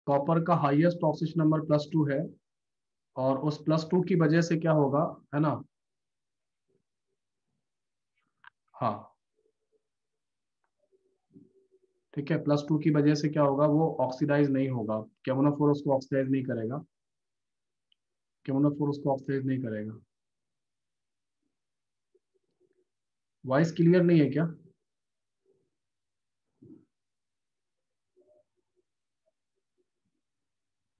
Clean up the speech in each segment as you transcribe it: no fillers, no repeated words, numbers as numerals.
Copper का highest oxygen number +2 है, और उस +2 की वजह से क्या होगा, है ना। हाँ, ठीक है, +2 की वजह से क्या होगा, वो ऑक्सीडाइज नहीं होगा, केमोनोफोर उसको ऑक्सीडाइज नहीं करेगा, केमोनोफोर उसको ऑक्सीडाइज नहीं करेगा। वॉइस क्लियर नहीं है क्या?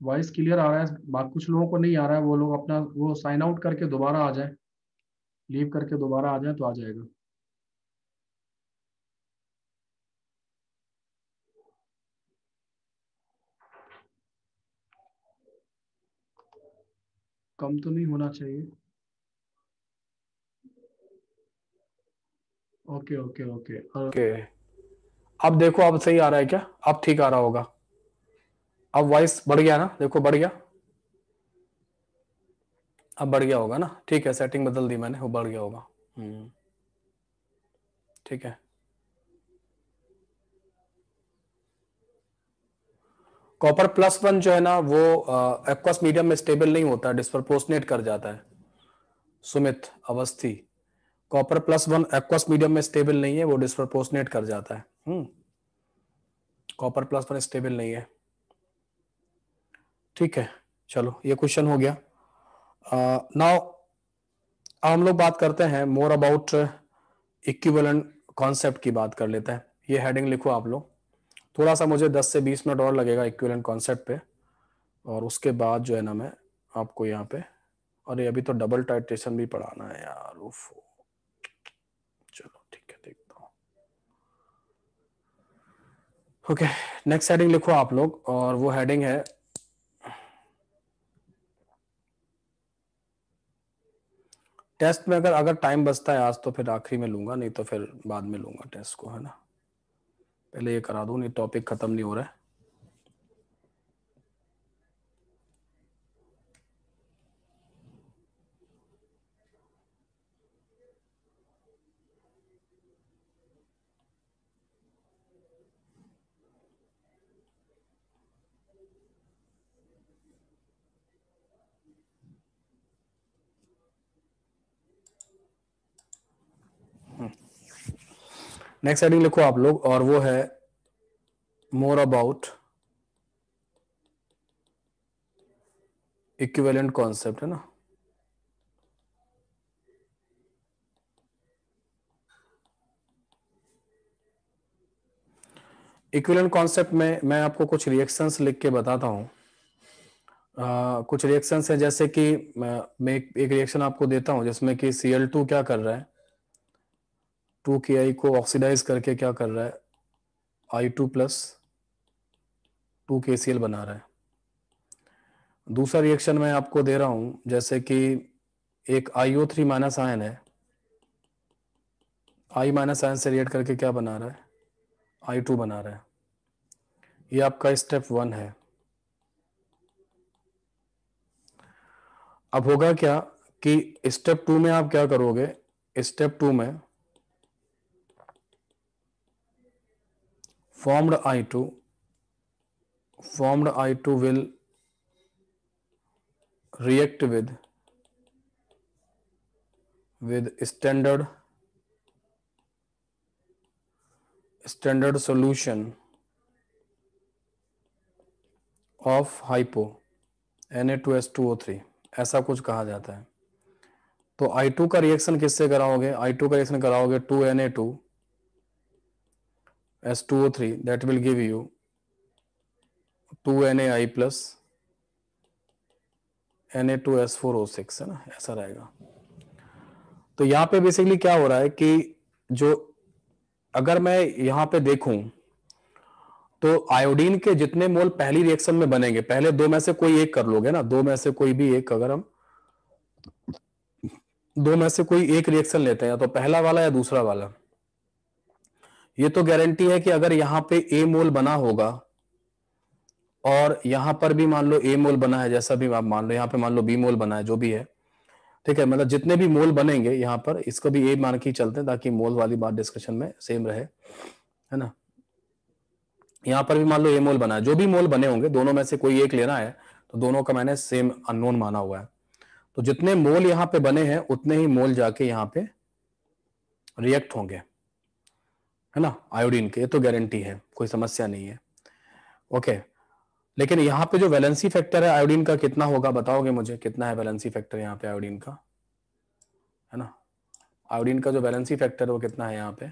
वॉइस क्लियर आ रहा है, बाकी कुछ लोगों को नहीं आ रहा है, वो लोग अपना वो साइन आउट करके दोबारा आ जाए, लीव करके दोबारा आ जाए तो आ जाएगा। कम तो नहीं होना चाहिए। Okay okay okay. ओके, अब देखो अब सही आ रहा है क्या? अब ठीक आ रहा होगा। अब वॉइस बढ़ गया ना, देखो बढ़ गया, अब बढ़ गया होगा ना। ठीक है, सेटिंग बदल दी मैंने, वो बढ़ गया होगा। ठीक है। कॉपर +1 जो है ना वो एक्वस मीडियम में स्टेबल नहीं होता, डिस्प्रपोर्शनेट कर जाता है। Sumit Awasthi, copper +1 aqueous medium में स्टेबल नहीं है, वो डिस्प्रपोर्शनेट कर जाता है। कॉपर +1 स्टेबल नहीं है। ठीक है, चलो ये क्वेश्चन हो गया। नाउ हम लोग बात करते हैं मोर अबाउट इक्विवेलेंट कॉन्सेप्ट की बात कर लेते हैं। ये हेडिंग लिखो आप लोग। थोड़ा सा मुझे 10 से 20 मिनट और लगेगा इक्विवेलेंट कॉन्सेप्ट पे, और उसके बाद जो है ना मैं आपको यहाँ पे, अरे अभी तो डबल टाइट्रेशन भी पढ़ाना है यार, उफ। चलो ठीक है, देखता हूँ। ओके, नेक्स्ट हेडिंग लिखो आप लोग, और वो हेडिंग है टेस्ट में। अगर टाइम बचता है आज तो फिर आखिरी में लूंगा, नहीं तो फिर बाद में लूंगा टेस्ट को, है ना। पहले ये करा दूं, नहीं टॉपिक खत्म नहीं हो रहा है। नेक्स्ट हेडिंग लिखो आप लोग, और वो है मोर अबाउट इक्विवेलेंट कॉन्सेप्ट, है ना। इक्विवेलेंट कॉन्सेप्ट में मैं आपको कुछ रिएक्शंस लिख के बताता हूँ। कुछ रिएक्शंस है, जैसे कि मैं एक रिएक्शन आपको देता हूँ जिसमें कि Cl2 क्या कर रहा है, 2Ki को ऑक्सीडाइज करके क्या कर रहा है, I2 + 2KCl बना रहा है। दूसरा रिएक्शन मैं आपको दे रहा हूं, जैसे कि एक IO3- आयन है, I- आयन से रिएक्ट करके क्या बना रहा है, I2 बना रहा है। ये आपका स्टेप 1 है। अब होगा क्या कि स्टेप 2 में आप क्या करोगे, स्टेप 2 में formed I2 will react with standard solution of hypo Na2S2O3, ऐसा कुछ कहा जाता है। तो I2 का रिएक्शन किससे कराओगे, I2 का रिएक्शन कराओगे 2Na2S2O3, that will give you 2NaI + Na2S4O6, है ना, ऐसा रहेगा। तो यहां पे बेसिकली क्या हो रहा है कि जो, अगर मैं यहां पे देखूं तो आयोडीन के जितने मोल पहली रिएक्शन में बनेंगे, पहले दो में से कोई एक कर लोगे ना, दो में से कोई भी एक, अगर हम दो में से कोई एक रिएक्शन लेते हैं, या तो पहला वाला या दूसरा वाला, ये तो गारंटी है कि अगर यहां पे ए मोल बना होगा और यहां पर भी मान लो ए मोल बना है, जैसा भी आप मान लो, यहां पे मान लो बी मोल बना है, जो भी है, ठीक है, मतलब जितने भी मोल बनेंगे यहां पर, इसको भी ए मान के चलते हैं ताकि मोल वाली बात डिस्कशन में सेम रहे, है ना। यहां पर भी मान लो ए मोल बना है, जो भी मोल बने होंगे दोनों में से कोई एक लेना है, तो दोनों का मैंने सेम अननोन माना हुआ है। तो जितने मोल यहां पे बने हैं उतने ही मोल जाके यहां पे रिएक्ट होंगे, है ना, आयोडीन के, ये तो गारंटी है, कोई समस्या नहीं है। ओके, लेकिन यहां पे जो वैलेंसी फैक्टर है आयोडीन का कितना होगा, बताओगे मुझे कितना है वैलेंसी फैक्टर यहाँ पे आयोडीन का, है ना, आयोडीन का जो वैलेंसी फैक्टर है वो कितना है यहाँ पे,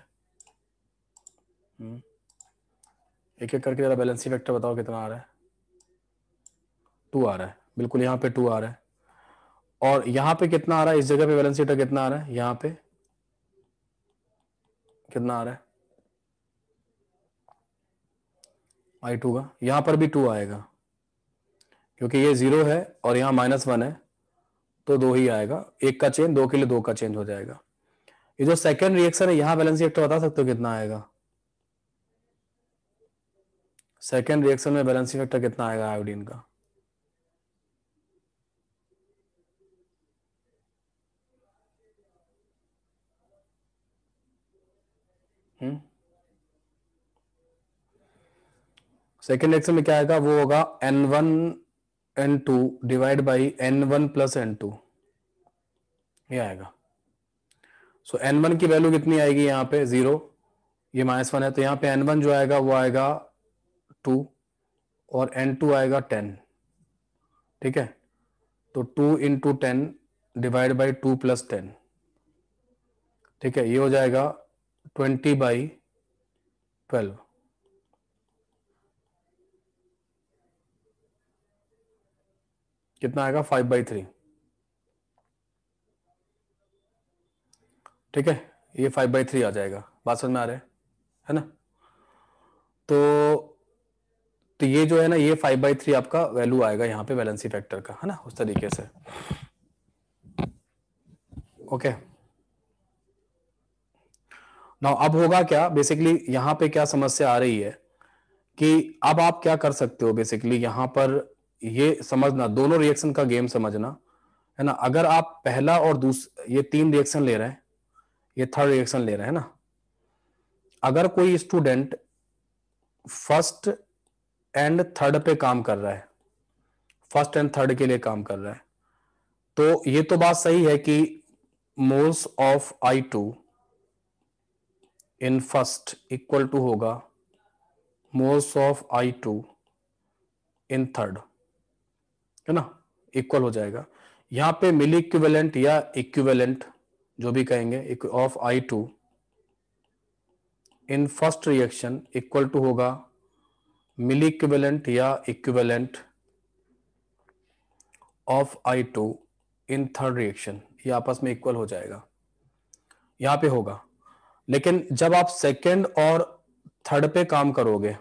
एक एक करके जरा वैलेंसी फैक्टर बताओ कितना आ रहा है। 2 आ रहा है, बिल्कुल यहाँ पे 2 आ रहा है। और यहाँ पे कितना आ रहा है, इस जगह पे वैलेंसी फैक्टर कितना आ रहा है, यहाँ पे कितना आ रहा है I2 का, यहाँ पर भी 2 आएगा क्योंकि ये 0 है और यहाँ -1 है, तो 2 ही आएगा, एक का चेंज 2 के लिए 2 का चेंज हो जाएगा। ये जो सेकेंड रिएक्शन है यहाँ वैलेंसी फैक्टर बता सकते हो कितना आएगा, सेकेंड रिएक्शन में वैलेंसी फैक्टर कितना आएगा आयोडीन का, सेकेंड रिएक्शन में क्या आएगा, वो होगा N1N2 divide by N1 plus N2, ये आएगा। सो N1 की वैल्यू कितनी आएगी यहाँ पे 0, ये -1 है, तो यहाँ पे N1 जो आएगा वो आएगा 2 और N2 आएगा 10, ठीक है, तो 2 इंटू 10 डिवाइड बाई 2 प्लस 10, ठीक है, ये हो जाएगा 20/12, कितना आएगा 5/3, ठीक है, ये 5/3 आ जाएगा, बात समझ में आ रहा है ना। तो ये जो है ना, ये 5/3 आपका वैल्यू आएगा यहाँ पे वैलेंसी फैक्टर का, है ना, उस तरीके से। ओके, नाउ अब होगा क्या, बेसिकली यहाँ पे क्या समस्या आ रही है कि अब आप क्या कर सकते हो, बेसिकली यहाँ पर ये समझना, दोनों रिएक्शन का गेम समझना, है ना। अगर आप पहला और ये 3 रिएक्शन ले रहे हैं, ये थर्ड रिएक्शन ले रहे हैं ना, अगर कोई स्टूडेंट फर्स्ट एंड थर्ड पे काम कर रहा है, फर्स्ट एंड थर्ड के लिए काम कर रहा है, तो ये तो बात सही है कि moles of I2 in first equal to होगा moles of I2 in third, है ना, इक्वल हो जाएगा। यहां पे मिली इक्विवेलेंट या इक्विवेलेंट जो भी कहेंगे of I2 in first reaction equal to होगा मिली इक्विवेलेंट या equivalent of I2 in third reaction, ये आपस में इक्वल हो जाएगा, यहां पे होगा। लेकिन जब आप सेकेंड और थर्ड पे काम करोगे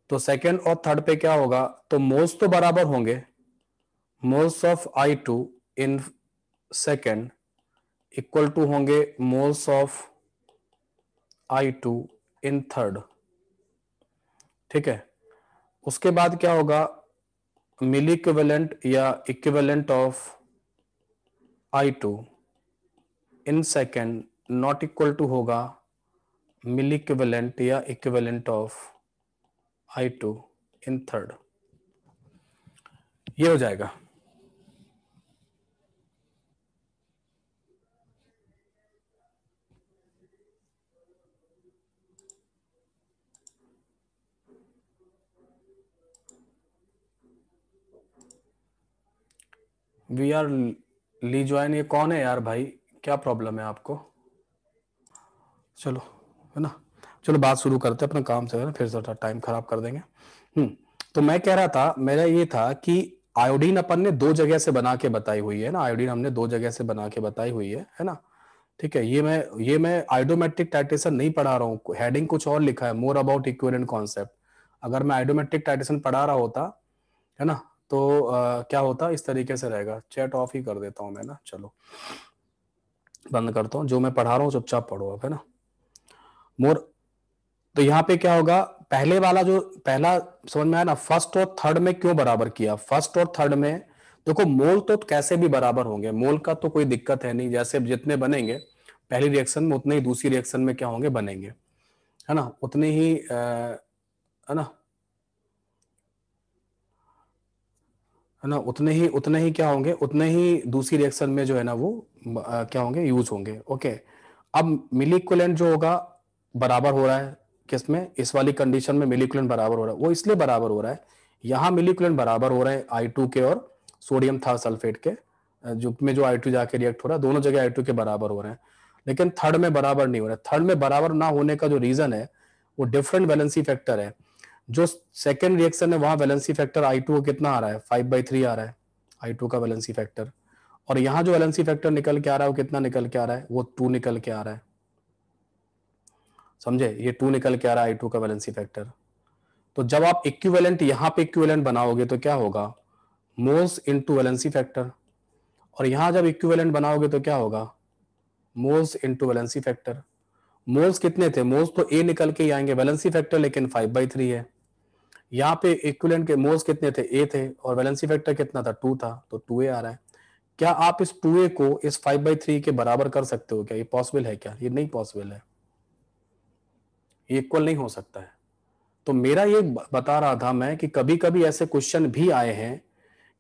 तो सेकेंड और थर्ड पे क्या होगा, तो मोल्स तो बराबर होंगे, moles of I2 in second equal to होंगे moles of I2 in third, ठीक है। उसके बाद क्या होगा, मिली इक्विवेलेंट या equivalent of I2 in second not equal to होगा मिली इक्विवेलेंट या equivalent of I2 in third, ये हो जाएगा। वी आर ली ज्वाइन, ये कौन है यार भाई, क्या प्रॉब्लम है आपको, चलो, है ना, चलो बात शुरू करते हैं अपना काम से, है ना, फिर से टाइम खराब कर देंगे। तो मैं कह रहा था, मेरा ये था कि आयोडीन अपन ने 2 जगह से बना के बताई हुई है ना, आयोडीन हमने 2 जगह से बना के बताई हुई है ना, ठीक है। ये मैं आइडोमेट्रिक टाइट्रेशन नहीं पढ़ा रहा हूँ, हेडिंग कुछ और लिखा है, मोर अबाउट इक्विवेलेंट कॉन्सेप्ट। अगर मैं आइडोमेट्रिक टाइट्रेशन पढ़ा रहा होता, है ना, तो क्या होता, इस तरीके से रहेगा। चैट ऑफ ही कर देता हूं मैं ना, चलो बंद करता हूं, जो मैं पढ़ा रहा हूँ चुपचाप पढ़ो अब, है ना। मोर, तो यहाँ पे क्या होगा, पहले वाला जो पहला समझ में आया ना, फर्स्ट और थर्ड में क्यों बराबर किया, फर्स्ट और थर्ड में देखो मोल तो कैसे भी बराबर होंगे, मोल का तो कोई दिक्कत है नहीं, जैसे जितने बनेंगे पहली रिएक्शन में उतने ही दूसरी रिएक्शन में क्या होंगे, बनेंगे, है ना, उतने ही है ना, उतने ही क्या होंगे, उतने ही दूसरी रिएक्शन में जो है ना वो क्या होंगे, यूज होंगे। ओके, अब मिली इक्विवेलेंट जो होगा बराबर हो रहा है किसमें, इस वाली कंडीशन में मिली इक्विवेलेंट बराबर हो रहा है। वो इसलिए बराबर हो रहा है, यहाँ मिली इक्विवेलेंट बराबर हो रहे हैं I2 के और सोडियम थारसल्फेट के, जो I2 जाके रिएक्ट हो रहा है, दोनों जगह I2 के बराबर हो रहे हैं, लेकिन थर्ड में बराबर नहीं हो रहा है। थर्ड में बराबर ना होने का जो रीजन है वो डिफरेंट वैलेंसी फैक्टर है। जो सेकेंड रिएक्शन है वहां वैलेंसी फैक्टर I2 को कितना आ रहा है, 5/3 आ रहा है I2 का वैलेंसी फैक्टर, और यहां जो वैलेंसी फैक्टर निकल के आ रहा है वो कितना निकल के आ रहा है, वो 2 निकल के आ रहा है। समझे, ये 2 निकल के आ रहा है I2 का वैलेंसी फैक्टर। तो जब आप इक्विवेलेंट यहां पे इक्विवेलेंट बनाओगे तो क्या होगा, मोल्स इनटू वैलेंसी फैक्टर, और यहां जब इक्विवेलेंट बनाओगे तो क्या होगा, moles into valency factor. Moles कितने थे, मोल्स तो ए निकल के ही आएंगे, वैलेंसी फैक्टर लेकिन 5/3 है। यहाँ पे इक्विवेलेंट के मोल्स कितने थे, ए थे, और वैलेंसी फैक्टर कितना था, 2 था, तो 2a आ रहा है। क्या आप इस 2a को इस 5/3 के बराबर कर सकते हो क्या, ये पॉसिबल है क्या, ये नहीं पॉसिबल है, ये इक्वल नहीं हो सकता है। तो मेरा ये बता रहा था मैं कि कभी कभी ऐसे क्वेश्चन भी आए हैं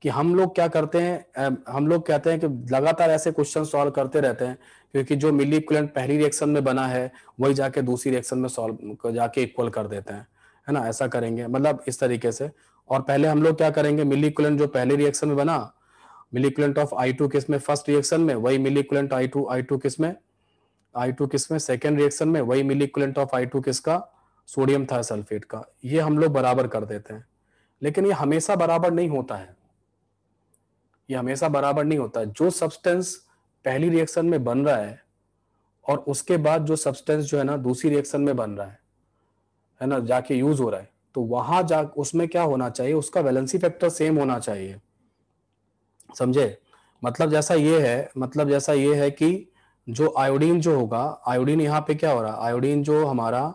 कि हम लोग क्या करते हैं, हम लोग कहते हैं कि लगातार ऐसे क्वेश्चन सॉल्व करते रहते हैं, क्योंकि जो मिली इक्विवेलेंट पहली रिएक्शन में बना है वही जाके दूसरी रिएक्शन में सॉल्व जाके इक्वल कर देते हैं, है ना, ऐसा करेंगे, मतलब इस तरीके से। और पहले हम लोग क्या करेंगे, मिली इक्विवेलेंट जो पहले रिएक्शन में बना, मिली इक्विवेलेंट ऑफ I2 किस में, फर्स्ट रिएक्शन में, वही मिली इक्विवेलेंट I2 किस में, I2 किस में, सेकेंड रिएक्शन में, वही मिली इक्विवेलेंट ऑफ I2 किसका, सोडियम थायोसल्फेट का। ये हम लोग बराबर कर देते हैं, लेकिन ये हमेशा बराबर नहीं होता है, ये हमेशा बराबर नहीं होता है। जो सब्सटेंस पहली रिएक्शन में बन रहा है और उसके बाद जो सब्सटेंस जो है ना दूसरी रिएक्शन में बन रहा है ना, जाके यूज हो रहा है, तो वहां जा उसमें क्या होना चाहिए, उसका वैलेंसी फैक्टर सेम होना चाहिए। समझे, मतलब जैसा ये है कि जो आयोडीन जो होगा, आयोडीन यहाँ पे क्या हो रहा है, आयोडीन जो हमारा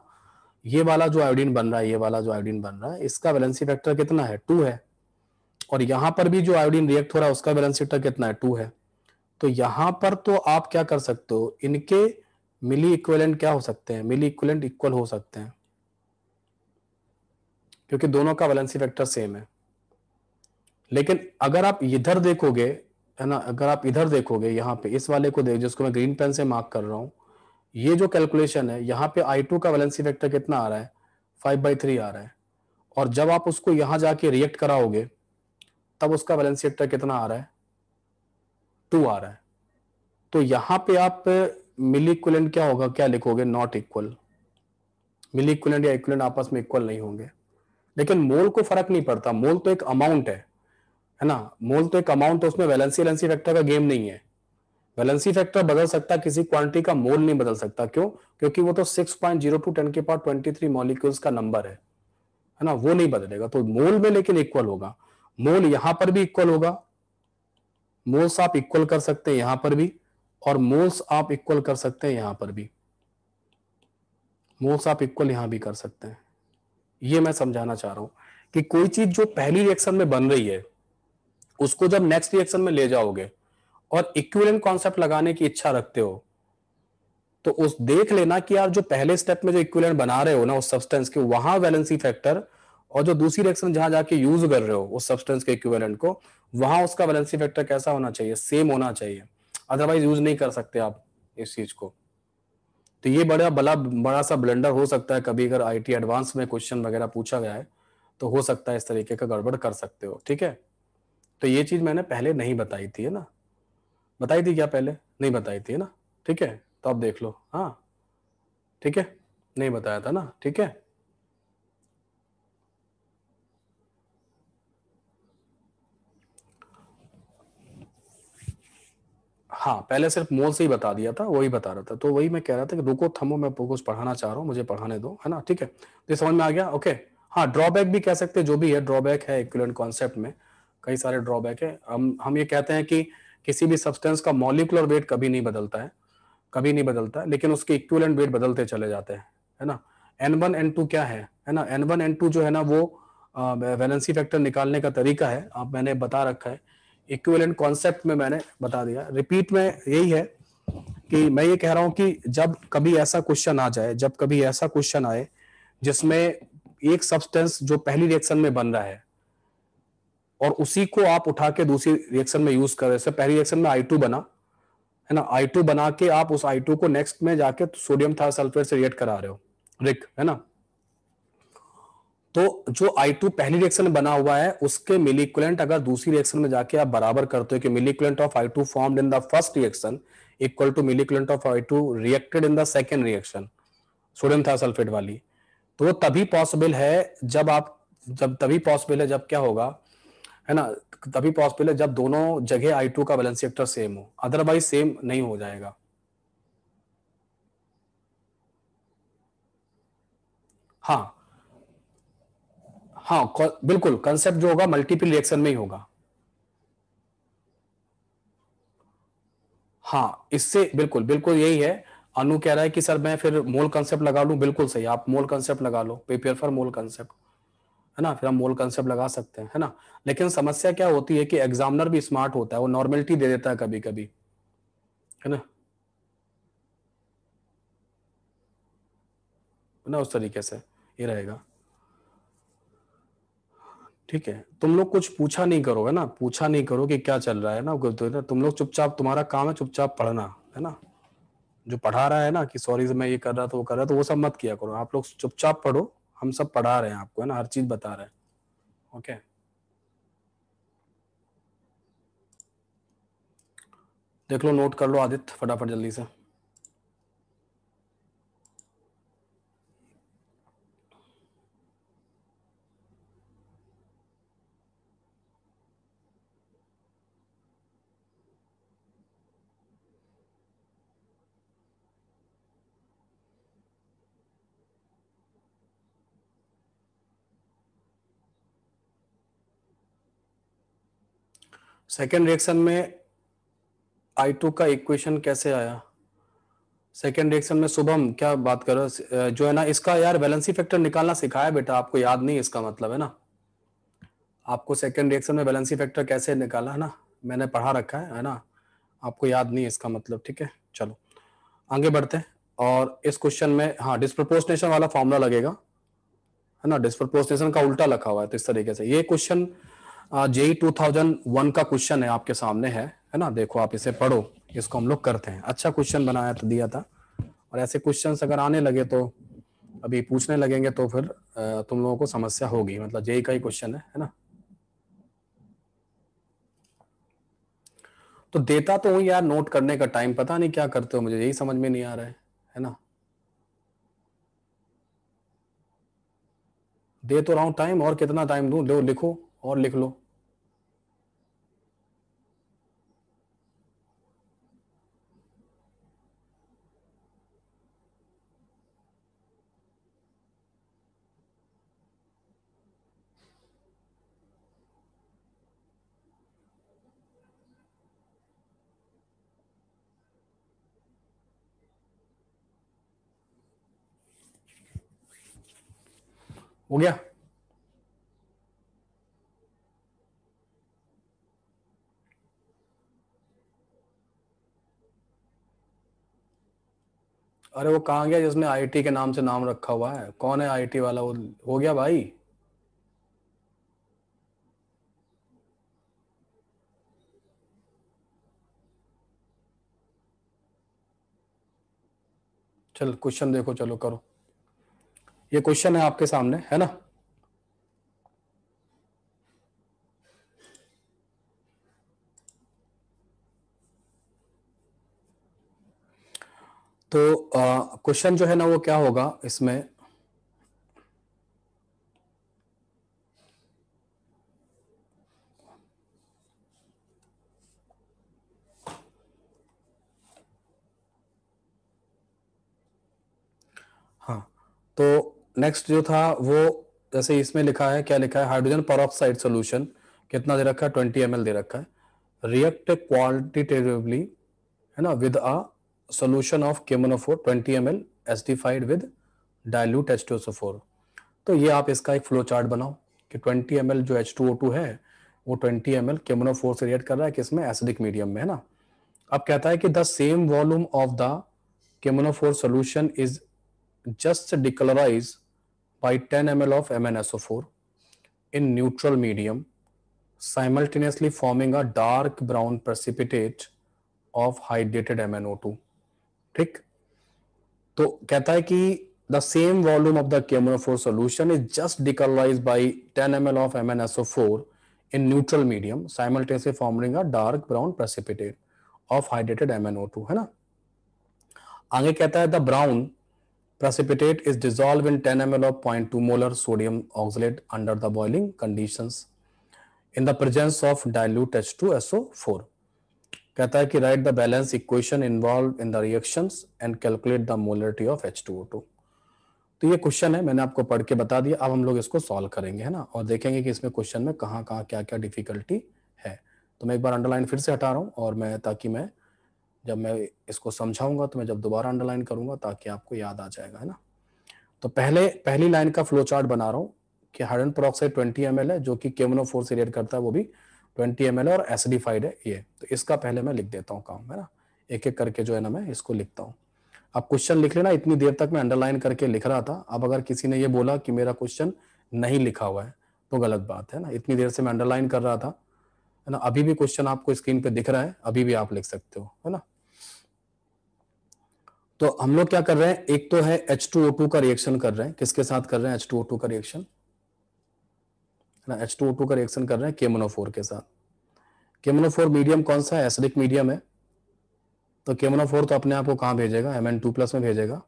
ये वाला जो आयोडीन बन रहा है, ये वाला जो आयोडीन बन रहा है, इसका वैलेंसी फैक्टर कितना है, 2 है, और यहां पर भी जो आयोडीन रिएक्ट हो रहा है उसका वैलेंसी फैक्टर कितना है, 2 है। तो यहां पर तो आप क्या कर सकते हो, इनके मिली इक्विवेलेंट क्या हो सकते हैं, मिली इक्विवेलेंट इक्वल हो सकते हैं, क्योंकि दोनों का वैलेंसी फैक्टर सेम है। लेकिन अगर आप इधर देखोगे, है ना, अगर आप इधर देखोगे, यहाँ पे इस वाले को देख, जिसको मैं ग्रीन पेन से मार्क कर रहा हूं, ये जो कैलकुलेशन है, यहाँ पे I2 का वैलेंसी फैक्टर कितना आ रहा है, 5/3 आ रहा है, और जब आप उसको यहां जाके रिएक्ट कराओगे तब उसका वैलेंसी फैक्टर कितना आ रहा है, 2 आ रहा है। तो यहां पे आप मिली इक्विवेलेंट क्या होगा, क्या लिखोगे, नॉट इक्वल। मिली इक्विवेलेंट या इक्विवेलेंट आपस में इक्वल नहीं होंगे। लेकिन मोल को फर्क नहीं पड़ता, मोल तो एक अमाउंट है ना, मोल तो एक अमाउंट है, उसमें वैलेंसी फैक्टर का गेम नहीं है। वैलेंसी फैक्टर बदल सकता है, किसी क्वांटिटी का मोल नहीं बदल सकता। क्यों, क्योंकि वो तो 6.02 10 की पावर 23 मॉलिक्यूल्स का नंबर है ना, वो नहीं बदलेगा। तो मोल में लेकिन इक्वल होगा, मोल यहां पर भी इक्वल होगा, मोल्स आप इक्वल कर सकते हैं यहां पर भी, और मोल्स आप इक्वल कर सकते हैं यहां पर भी, मोल्स आप इक्वल यहां भी कर सकते हैं। ये मैं समझाना चाह रहा हूं कि कोई चीज जो पहली रिएक्शन में बन रही है उसको जब नेक्स्ट रिएक्शन में ले जाओगे और इक्विवेलेंट कॉन्सेप्ट लगाने की इच्छा रखते हो, तो उस देख लेना कि यार जो पहले स्टेप में जो इक्विवेलेंट बना रहे हो ना उस सब्सटेंस के, वहां वैलेंसी फैक्टर, और जो दूसरी रिएक्शन जहां जाके यूज कर रहे हो उस सब्सटेंस के इक्विवेलेंट को, वहां उसका वैलेंसी फैक्टर कैसा होना चाहिए, सेम होना चाहिए, अदरवाइज यूज नहीं कर सकते आप इस चीज को। तो ये बड़ा सा ब्लेंडर हो सकता है कभी, अगर IT एडवांस में क्वेश्चन वगैरह पूछा गया है तो हो सकता है इस तरीके का गड़बड़ कर सकते हो, ठीक है। तो ये चीज मैंने पहले नहीं बताई थी, है ना, बताई थी क्या पहले, नहीं बताई थी, है ना, ठीक है, तो आप देख लो, हाँ ठीक है, नहीं बताया था ना, ठीक है। हाँ पहले सिर्फ मोल से ही बता दिया था, वही बता रहा था, तो वही मैं कह रहा था कि रुको थमो, मैं कुछ पढ़ाना चाह रहा हूँ, मुझे पढ़ाने दो, है ना, ठीक है, तो समझ में आ गया, ओके। हाँ ड्रॉबैक भी कह सकते हैं, जो भी है ड्रॉबैक है इक्विवेलेंट कॉन्सेप्ट में, कई सारे ड्रॉबैक है। हम ये कहते हैं कि किसी भी सब्सटेंस का मॉलिक्यूलर वेट कभी नहीं बदलता है, कभी नहीं बदलता है, लेकिन उसके इक्विवेलेंट वेट बदलते चले जाते हैं, है ना। N1 N2 क्या है ना, N1 N2 जो है ना वो वैलेंसी फैक्टर निकालने का तरीका है, आप मैंने बता रखा है, इक्विवेलेंट कॉन्सेप्ट में मैंने बता दिया। रिपीट में यही है कि मैं ये कह रहा हूं कि जब कभी ऐसा क्वेश्चन आ जाए, जब कभी ऐसा क्वेश्चन आए जिसमें एक सब्सटेंस जो पहली रिएक्शन में बन रहा है और उसी को आप उठा के दूसरी रिएक्शन में यूज कर रहे हैं। पहली रिएक्शन में I2 बना है ना, I2 बना के आप उस I2 को नेक्स्ट में जाके सोडियम थायोसल्फेट से रिएक्ट करा रहे हो, रिक है ना। तो जो I2 पहली रिएक्शन में बना हुआ है उसके मिलीक्विवेलेंट अगर दूसरी रिएक्शन में जाके आप बराबर करते हो कि milliequivalent of I2 formed in the first reaction equal to milliequivalent of I2 reacted in the second reaction sodium thiosulphate वाली, तो वो तभी पॉसिबल है जब क्या होगा है ना, तभी पॉसिबल है जब दोनों जगह I2 का वैलेंसी वेक्टर सेम हो, अदरवाइज सेम नहीं हो जाएगा। हाँ हाँ बिल्कुल, कंसेप्ट जो होगा मल्टीपल रिएक्शन में ही होगा। हाँ इससे बिल्कुल बिल्कुल यही है। अनु कह रहा है कि सर मैं फिर मोल कंसेप्ट लगा लूं, बिल्कुल सही, आप मोल कंसेप्ट लगा लो, प्रिपेयर फॉर मोल कंसेप्ट है ना, फिर हम मोल कंसेप्ट लगा सकते हैं है ना। लेकिन समस्या क्या होती है कि एग्जामिनर भी स्मार्ट होता है, वो नॉर्मेलिटी दे देता है कभी कभी है ना, उस तरीके से ये रहेगा। ठीक है, तुम लोग कुछ पूछा नहीं करो है ना, पूछा नहीं करो कि क्या चल रहा है ना, तो तुम लोग चुपचाप, तुम्हारा काम है चुपचाप पढ़ना है ना। जो पढ़ा रहा है ना कि सॉरी मैं ये कर रहा था वो कर रहा था, तो वो सब मत किया करो, आप लोग चुपचाप पढ़ो, हम सब पढ़ा रहे हैं आपको है ना, हर चीज बता रहे हैं। ओके देख लो, नोट कर लो आदित्य फटाफट जल्दी से। सेकेंड रिएक्शन में I2 का इक्वेशन कैसे आया? सेकेंड रिएक्शन में शुभम क्या बात कर रहे हो, जो है ना इसका यार वैलेंसी फैक्टर निकालना सिखाया बेटा, आपको याद नहीं, इसका मतलब है ना आपको सेकेंड रिएक्शन में वैलेंसी फैक्टर कैसे निकाला है ना, मैंने पढ़ा रखा है ना, आपको याद नहीं इसका मतलब। ठीक है चलो आगे बढ़ते हैं। और इस क्वेश्चन में हाँ डिस्प्रपोर्शनेशन वाला फॉर्मूला लगेगा है ना, डिस्प्रपोर्शनेशन का उल्टा लिखा हुआ है, तो इस तरीके से ये क्वेश्चन JEE 2001 का क्वेश्चन है आपके सामने है ना, देखो आप इसे पढ़ो, इसको हम लोग करते हैं। अच्छा क्वेश्चन बनाया था, दिया था, और ऐसे क्वेश्चंस अगर आने लगे तो अभी पूछने लगेंगे तो फिर तुम लोगों को समस्या होगी, मतलब JEE का ही क्वेश्चन है ना। तो देता तो हूँ यार, नोट करने का टाइम पता नहीं क्या करते हो, मुझे यही समझ में नहीं आ रहा है ना। दे तो रहा हूँ टाइम, और कितना टाइम दूं, लो लिखो और लिख लो। हो गया? अरे वो कहाँ गया जिसने IT के नाम से नाम रखा हुआ है, कौन है IT वाला वो? हो गया भाई? चल क्वेश्चन देखो, चलो करो, ये क्वेश्चन है आपके सामने है ना। तो क्वेश्चन जो है ना वो क्या होगा इसमें, हाँ तो नेक्स्ट जो था वो जैसे इसमें लिखा है, क्या लिखा है, हाइड्रोजन परऑक्साइड सोल्यूशन कितना दे रखा है, 20 ml दे रखा है, रिएक्ट क्वालिटेटिवली है ना with a solution of केमोनोफोर 20 ml acidified with dilute H2SO4। तो ये आप इसका एक फ्लो चार्ट बनाओ कि 20 ml जो H2O2 है वो 20 ml केमोनोफोर से रिएक्ट कर रहा है किसमें, एसिडिक मीडियम में है ना। अब कहता है कि the same volume of the केमोनोफोर solution is just decolorized by 10 ml of MnSO4 in neutral medium, simultaneously forming a dark brown precipitate of hydrated MnO2. ठीक, तो कहता है कि the same volume of the KMnO4 solution is just decolorized by 10 ml of MnSO4 in neutral medium, simultaneously forming a dark brown precipitate of hydrated MnO2, है ना। आगे कहता है the brown precipitate is dissolved in 10 ml of 0.2 molar sodium oxalate under the boiling conditions in the presence of dilute H2SO4. कहता है कि write the balance equation involved in the reactions and calculate the molarity of H2O2. तो ये question है, मैंने आपको पढ़ के बता दिया। अब हम लोग इसको सॉल्व करेंगे, है ना, और देखेंगे कि इसमें क्वेश्चन में कहाँ कहाँ क्या क्या डिफिकल्टी है। तो मैं एक बार अंडरलाइन फिर से हटा रहा हूँ, और मैं ताकि मैं जब मैं इसको समझाऊंगा तो मैं जब दोबारा अंडरलाइन करूंगा ताकि आपको याद आ जाएगा, है ना। तो पहली लाइन का फ्लो चार्ट बना रहा हूँ कि हाइड्रोजन पेरोक्साइड 20 ml है, जो कि KMnO4 से रिएक्ट करता है, वो भी 20 ml है और एसिडिफाइड है ये। तो इसका पहले मैं लिख देता हूँ काम, है ना, एक एक करके जो है ना मैं इसको लिखता हूँ। अब क्वेश्चन लिख लेना, इतनी देर तक मैं अंडरलाइन करके लिख रहा था। अब अगर किसी ने ये बोला कि मेरा क्वेश्चन नहीं लिखा हुआ है तो गलत बात है ना। इतनी देर से मैं अंडरलाइन कर रहा था, है ना। अभी भी क्वेश्चन आपको स्क्रीन पे दिख रहा है, अभी भी आप लिख सकते हो, है ना। तो हम लोग क्या कर रहे हैं, एक तो है H2O2 का रिएक्शन कर रहे हैं। किसके साथ कर रहे हैं H2O2 का रिएक्शन, है ना। H2O2 का रिएक्शन कर रहे हैं KMnO4 के साथ। KMnO4 मीडियम कौन सा है, एसिडिक मीडियम है। तो KMnO4 तो अपने आप को कहां भेजेगा, Mn2+ में भेजेगा,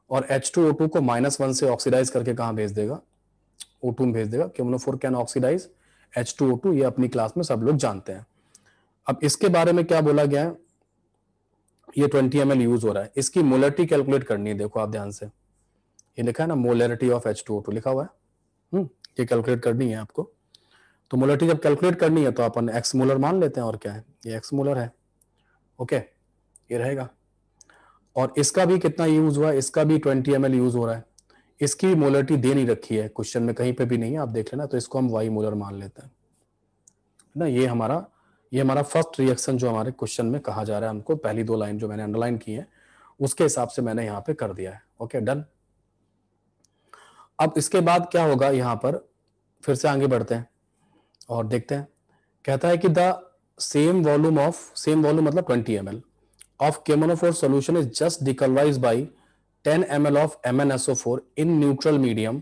और H2O2 को -1 से ऑक्सीडाइज करके कहां भेज देगा, O2 में भेज देगा। KMnO4 कैन ऑक्सीडाइज H2O2, ये अपनी क्लास में सब लोग जानते हैं। अब इसके बारे में क्या बोला गया है, ये 20 ml यूज हो रहा है, इसकी मोलरिटी कैलकुलेट करनी है। देखो आप ध्यान से, ये लिखा है ना, मोलरिटी ऑफ H2O2 लिखा हुआ है, ये कैलकुलेट करनी है आपको। तो मोलरिटी जब कैलकुलेट करनी है तो अपन एक्स मोलर मान लेते हैं, और क्या है, ये एक्स मोलर है, ओके, ये रहेगा। और इसका भी कितना यूज हुआ है, इसका भी 20 ml यूज हो रहा है। इसकी मोलरिटी दे नहीं रखी है क्वेश्चन में, कहीं पे भी नहीं है, आप देख लेना। तो इसको हम वाई मोलर मान लेते हैं ना। ये हमारा फर्स्ट रिएक्शन जो हमारे क्वेश्चन में कहा जा रहा है हमको, पहली दो लाइन जो मैंने अंडरलाइन की है उसके हिसाब से मैंने यहाँ पे कर दिया है, ओके, डन। अब इसके बाद क्या होगा, यहाँ पर फिर से आगे बढ़ते हैं और देखते हैं। कहता है कि द सेम वॉल्यूम मतलब 20 ml of KMnO4 solution is just decolorized by 10 ml of MnSO4 in neutral medium,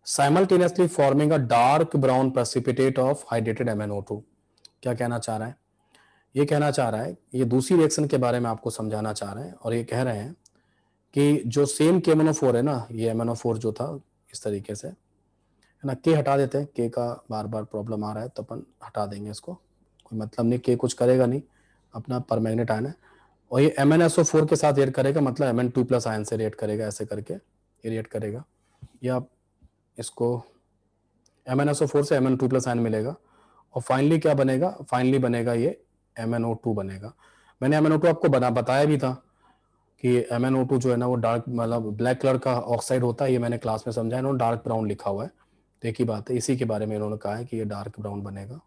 simultaneously forming a dark brown precipitate of hydrated MnO2. क्या कहना चाह रहा है, ये कहना चाह रहा है, ये दूसरी रिएक्शन के बारे में आपको समझाना चाह रहे हैं। और ये कह रहे हैं कि जो सेम KMnO4 है ना, ये MnO4 जो था इस तरीके से, है ना, के हटा देते हैं, के का बार बार प्रॉब्लम आ रहा है तो अपन हटा देंगे इसको, कोई मतलब नहीं, के कुछ करेगा नहीं, अपना परमैग्नेट आयन है। और ये MnSO4 के साथ रिएक्ट करेगा, मतलब Mn2+ आयन से रिएक्ट करेगा, ऐसे करके ये रिएक्ट करेगा। या इसको MnSO4 से Mn2+ आयन मिलेगा, और फाइनली क्या बनेगा, फाइनली बनेगा ये MnO2 बनेगा। मैंने MnO2 आपको बताया भी था कि MnO2 जो है ना वो डार्क, मतलब ब्लैक कलर का ऑक्साइड होता है, ये मैंने क्लास में समझा। इन्होंने डार्क ब्राउन लिखा हुआ है, तो एक ही बात है, इसी के बारे में इन्होंने कहा है कि ये डार्क ब्राउन बनेगा,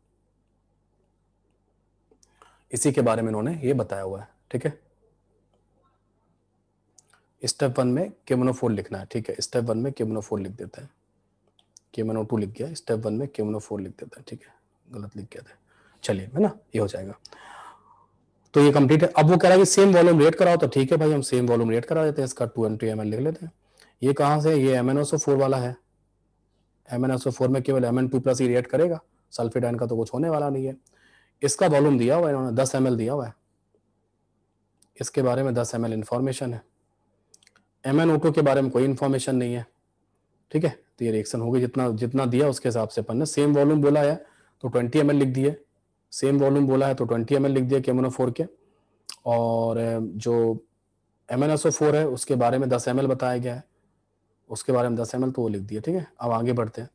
इसी के बारे में इन्होंने ये बताया हुआ है, ठीक है। स्टेप 1 में KMnO4 लिखना है, ठीक है। स्टेप 1 में KMnO4 लिख देते हैं, KMnO2 लिख गया, स्टेप 1 में KMnO4 लिख देता है, ठीक है, गलत लिख गया था, चलिए, है ना, ये हो जाएगा। तो ये कंप्लीट है। अब वो कह रहा है कि सेम वॉल्यूम रेट कराओ, तो ठीक है भाई, हम सेम वॉल्यूम रेट करा देते हैं, इसका 20 ml लिख लेते हैं। ये कहाँ से, ये MnSO4 वाला है, MnSO4 में केवल Mn2+ ही रिएक्ट करेगा, सल्फेट आयन का तो कुछ होने वाला नहीं है। इसका वॉल्यूम दिया हुआ है इन्होंने, 10 ml दिया हुआ है, इसके बारे में 10 ml इंफॉर्मेशन है, MnO2 के बारे में कोई इंफॉर्मेशन नहीं है, ठीक है। तो ये रिएक्शन होगी, जितना दिया उसके हिसाब से अपन ने, सेम वॉल्यूम बोला है तो 20 ml लिख दिए, सेम वॉल्यूम बोला है तो 20 ml लिख दिया KMnO4 के, और जो MnSO4 है उसके बारे में 10 ml बताया गया है, उसके बारे में 10 ml तो वो लिख दिया, ठीक है। अब आगे बढ़ते हैं,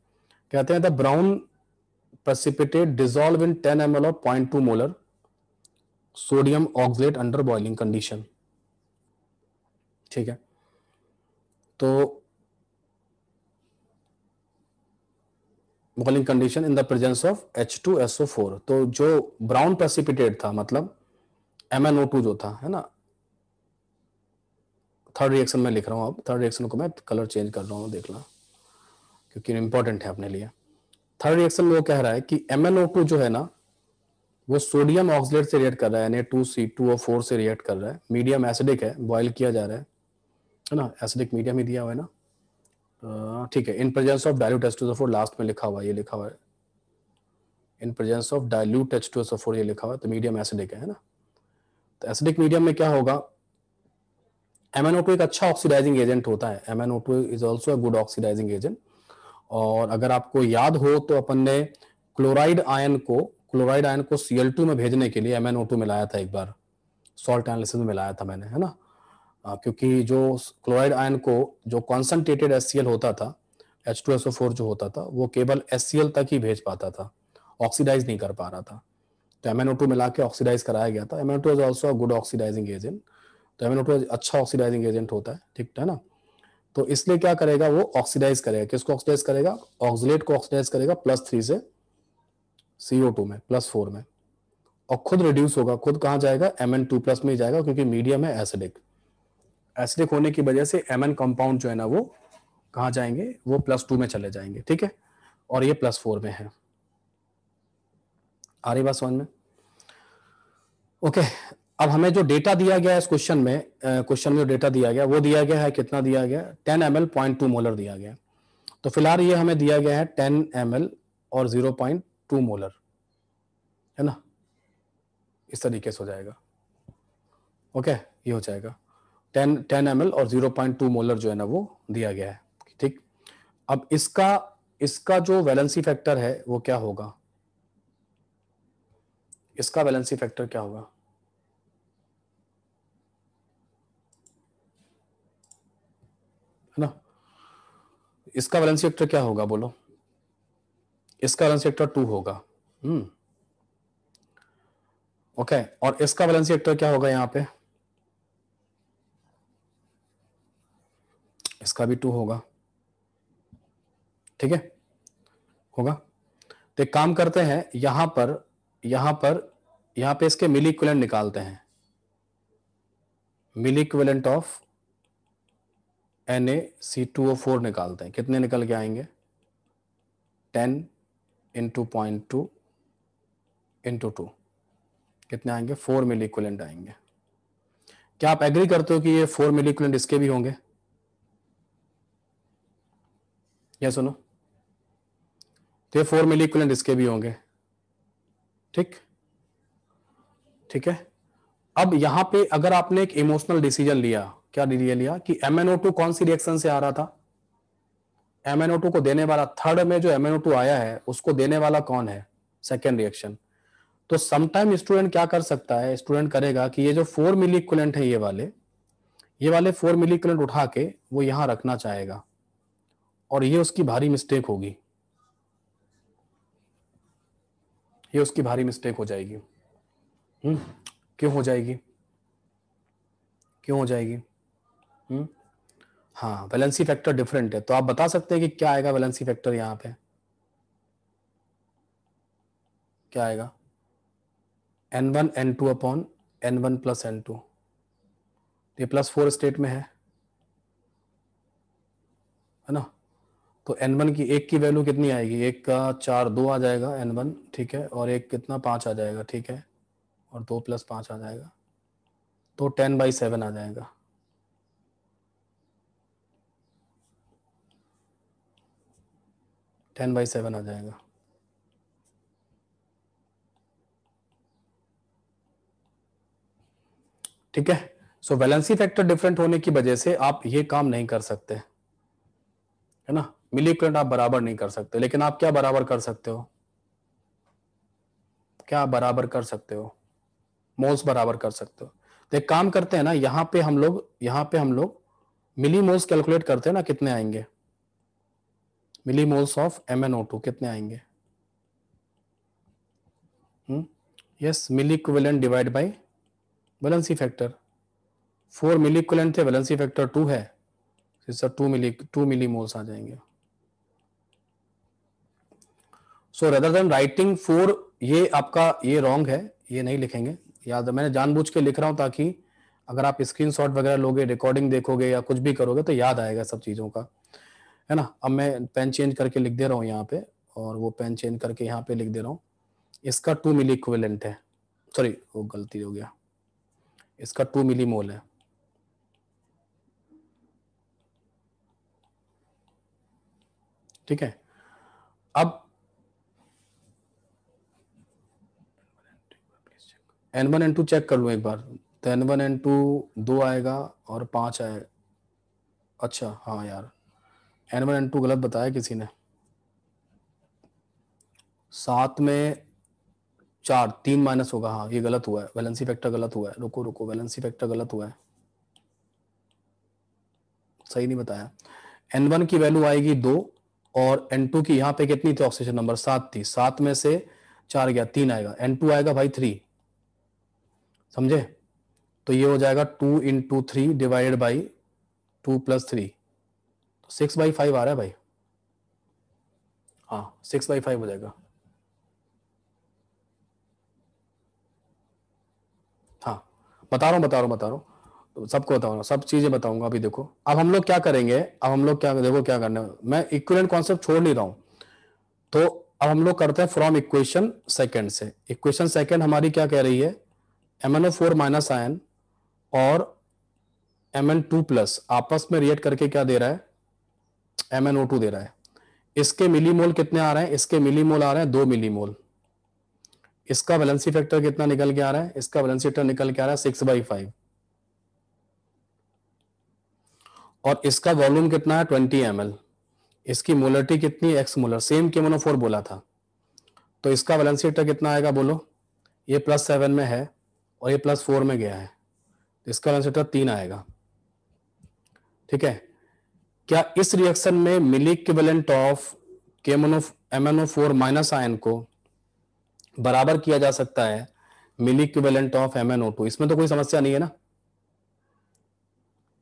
कहते हैं the brown precipitate dissolve in 10 ml of 0.2 molar sodium oxalate under boiling condition, ठीक है। तो boiling condition in the presence of H2SO4, तो जो ब्राउन प्रेसिपिटेट था, मतलब MnO2 जो था, है ना, थर्ड रिएक्शन में लिख रहा हूं, अब थर्ड रिएक्शन को मैं कलर चेंज कर रहा हूं, देखना, क्योंकि इंपॉर्टेंट है अपने लिए। थर्ड रिएक्शन में वो कह रहा है कि MnO2 जो है ना वो सोडियम ऑक्सलेट से रिएक्ट कर रहा है, Na2C2O4 से रिएक्ट कर रहा है, मीडियम एसिडिक है, बॉयल किया जा रहा है ना, एसिडिक मीडियम ही दिया हुआ है ना, ठीक है। In presence of dilute H2SO4 last में लिखा हुआ है, ये लिखा हुआ है in presence of dilute H2SO4, ये लिखा हुआ है, तो मीडियम एसिडिक है ना। तो एसिडिक मीडियम में क्या होगा, MnO2 एक अच्छा ऑक्सीडाइजिंग एजेंट होता है, MnO2 is also a good oxidising agent. और अगर आपको याद हो तो अपन ने क्लोराइड आयन को Cl2 में भेजने के लिए MnO2 मिलाया था एक बार, सॉल्ट एनालिसिस में मिलाया था मैंने, है ना। क्योंकि जो क्लोराइड आयन को जो कॉन्सेंट्रेटेड HCl होता था, H2SO4 जो होता था, वो केवल HCl तक ही भेज पाता था, ऑक्सीडाइज नहीं कर पा रहा था। तो MnO2 मिला के ऑक्सीडाइज कराया गया था। MnO2 is also a good oxidising agent. तो MnO2 अच्छा ऑक्सीडाइजिंग एजेंट होता है, ठीक है ना। तो इसलिए क्या करेगा, वो ऑक्सीडाइज करेगा, किसको ऑक्सीडाइज करेगा, ऑक्सलेट को ऑक्सीडाइज करेगा +3 से CO2 में +4 में, और खुद रिड्यूस होगा, खुद कहां जाएगा, Mn2+ में ही जाएगा, क्योंकि मीडियम है एसिडिक। एसिडिक होने की वजह से Mn कंपाउंड जो है ना वो कहां जाएंगे, वो +2 में चले जाएंगे, ठीक है। और ये +4 में है। आ रही बात समझ में? ओके। अब हमें जो डेटा दिया गया है इस क्वेश्चन में जो डेटा दिया गया वो दिया गया है, कितना दिया गया, 10 ml 0.2 मोलर दिया गया। तो फिलहाल ये हमें दिया गया है 10 ml और 0.2 मोलर, है ना, इस तरीके से हो जाएगा। ओके, ये हो जाएगा 10 ml और 0.2 मोलर जो है ना वो दिया गया है, ठीक। अब इसका जो वैलेंसी फैक्टर है वो क्या होगा, इसका वैलेंसी फैक्टर क्या होगा, है ना। इसका वैलेंसी फैक्टर क्या होगा बोलो, इसका वैलेंसी फैक्टर 2 होगा। ओके, और इसका वैलेंसी फैक्टर क्या होगा यहां पे, इसका भी 2 होगा, ठीक है, होगा। तो एक काम करते हैं, यहां पे इसके मिली इक्विवेलेंट निकालते हैं, मिली इक्विवेलेंट ऑफ Na(C2O4) निकालते हैं, कितने निकल के आएंगे, 10 × 0.2 × 2, कितने आएंगे, 4 मिली इक्विवेलेंट आएंगे। क्या आप एग्री करते हो कि ये 4 मिली इक्विवेलेंट इसके भी होंगे, या सुनो, तो ये 4 मिली इक्विवेलेंट इसके भी होंगे, ठीक, ठीक है। अब यहां पे अगर आपने एक इमोशनल डिसीजन लिया, क्या डिसीजन लिया कि MnO2 कौन सी रिएक्शन से आ रहा था, MnO2 को देने वाला, थर्ड में जो MnO2 आया है उसको देने वाला कौन है, सेकेंड रिएक्शन। तो समटाइम स्टूडेंट क्या कर सकता है, स्टूडेंट करेगा कि ये जो 4 मिली इक्विवेलेंट है, ये वाले 4 मिली इक्विवेलेंट उठा के वो यहां रखना चाहेगा, और ये उसकी भारी मिस्टेक होगी, ये उसकी भारी मिस्टेक हो जाएगी। क्यों हो जाएगी, क्यों हो जाएगी, हाँ, वैलेंसी फैक्टर डिफरेंट है। तो आप बता सकते हैं कि क्या आएगा वैलेंसी फैक्टर, यहां पे क्या आएगा, N1 N2 upon N1 + N2, ये +4 स्टेट में है ना। तो N1 की एक की वैल्यू कितनी आएगी, एक का 4 2 आ जाएगा N1, ठीक है, और एक कितना 5 आ जाएगा, ठीक है, और 2 + 5 आ जाएगा, तो 10/7 आ जाएगा। टेन बाई सेवन आ जाएगा। ठीक है, सो वैलेंसी फैक्टर डिफरेंट होने की वजह से आप ये काम नहीं कर सकते, है ना, मिली इक्विवेलेंट आप बराबर नहीं कर सकते, लेकिन आप क्या बराबर कर सकते हो, क्या बराबर कर सकते हो, मोल्स बराबर कर सकते हो। तो एक काम करते हैं ना, यहां पे हम लोग मिली मोल्स कैलकुलेट करते हैं ना, कितने आएंगे, मिली मोल्स ऑफ MnO2 कितने आएंगे, yes, milli equivalent divide by valency factor. 4 milli equivalent थे, वैलेंसी फैक्टर 2 है, सर 2 मिली मोल्स आ जाएंगे। सो रेदर देन राइटिंग 4, ये आपका ये रॉन्ग है, ये नहीं लिखेंगे, याद है, मैंने जानबूझ के लिख रहा हूं ताकि अगर आप स्क्रीनशॉट वगैरह लोगे, रिकॉर्डिंग देखोगे या कुछ भी करोगे तो याद आएगा सब चीजों का। है ना। अब मैं पेन चेंज करके लिख दे रहा हूँ यहाँ पे, और वो पेन चेंज करके यहाँ पे लिख दे रहा हूँ। इसका 2 मिली इक्विवेलेंट है, सॉरी वो गलती हो गया, इसका 2 मिली मोल है। ठीक है, अब N1 N2 चेक कर लूँ एक बार, तो N1 N2 2 आएगा और 5 आएगा। अच्छा हाँ यार, N1 N2 गलत बताया किसी ने, 7 में 4, 3 माइनस होगा, हाँ ये गलत हुआ है, वैलेंसी फैक्टर गलत हुआ है। रुको रुको, वैलेंसी फैक्टर गलत हुआ है, सही नहीं बताया। N1 की वैल्यू आएगी 2 और N2 की यहाँ पे कितनी थी, ऑक्सीजन नंबर 7 थी, 7 में से 4 गया, 3 आएगा, N2 आएगा भाई 3, समझे। तो ये हो जाएगा 2 इंटू 3 डिवाइडेड बाई 2 प्लस 3, तो 6/5 आ रहा है भाई, हाँ 6/5 हो जाएगा। हाँ बता रहा हूँ, तो सबको बताऊंगा, सब चीजें बताऊंगा अभी। देखो अब हम लोग क्या करेंगे, अब हम लोग क्या, देखो क्या करना है, मैं इक्विवेलेंट कॉन्सेप्ट छोड़ नहीं रहा हूं। तो अब हम लोग करते हैं फ्रॉम इक्वेशन सेकंड से। इक्वेशन सेकंड हमारी क्या कह रही है, MnO4 माइनस आयन और Mn2 प्लस आपस में रिएक्ट करके क्या दे रहा है, MnO2 दे रहा है। इसके मिलीमोल कितने आ रहे हैं, इसके मिलीमोल आ रहे हैं 2 मिलीमोल। इसका वैलेंसी फैक्टर कितना निकल के आ रहा है, इसका वैलेंसी फैक्टर निकल के आ रहा है 6/5, और इसका वॉल्यूम कितना है 20 ml। इसकी मोलरिटी कितनी, एक्स मोलर, सेम KMnO4 बोला था। तो इसका वैलेंसी फैक्टर कितना आएगा बोलो, ये +7 में है और ये +4 में गया है, तो इसका वैलेंसी फैक्टर 3 आएगा। ठीक है, क्या इस रिएक्शन में milliequivalent of MnO4 minus ion को बराबर किया जा सकता है मिली इक्विवेलेंट ऑफ MnO2? इसमें तो कोई समस्या नहीं है ना,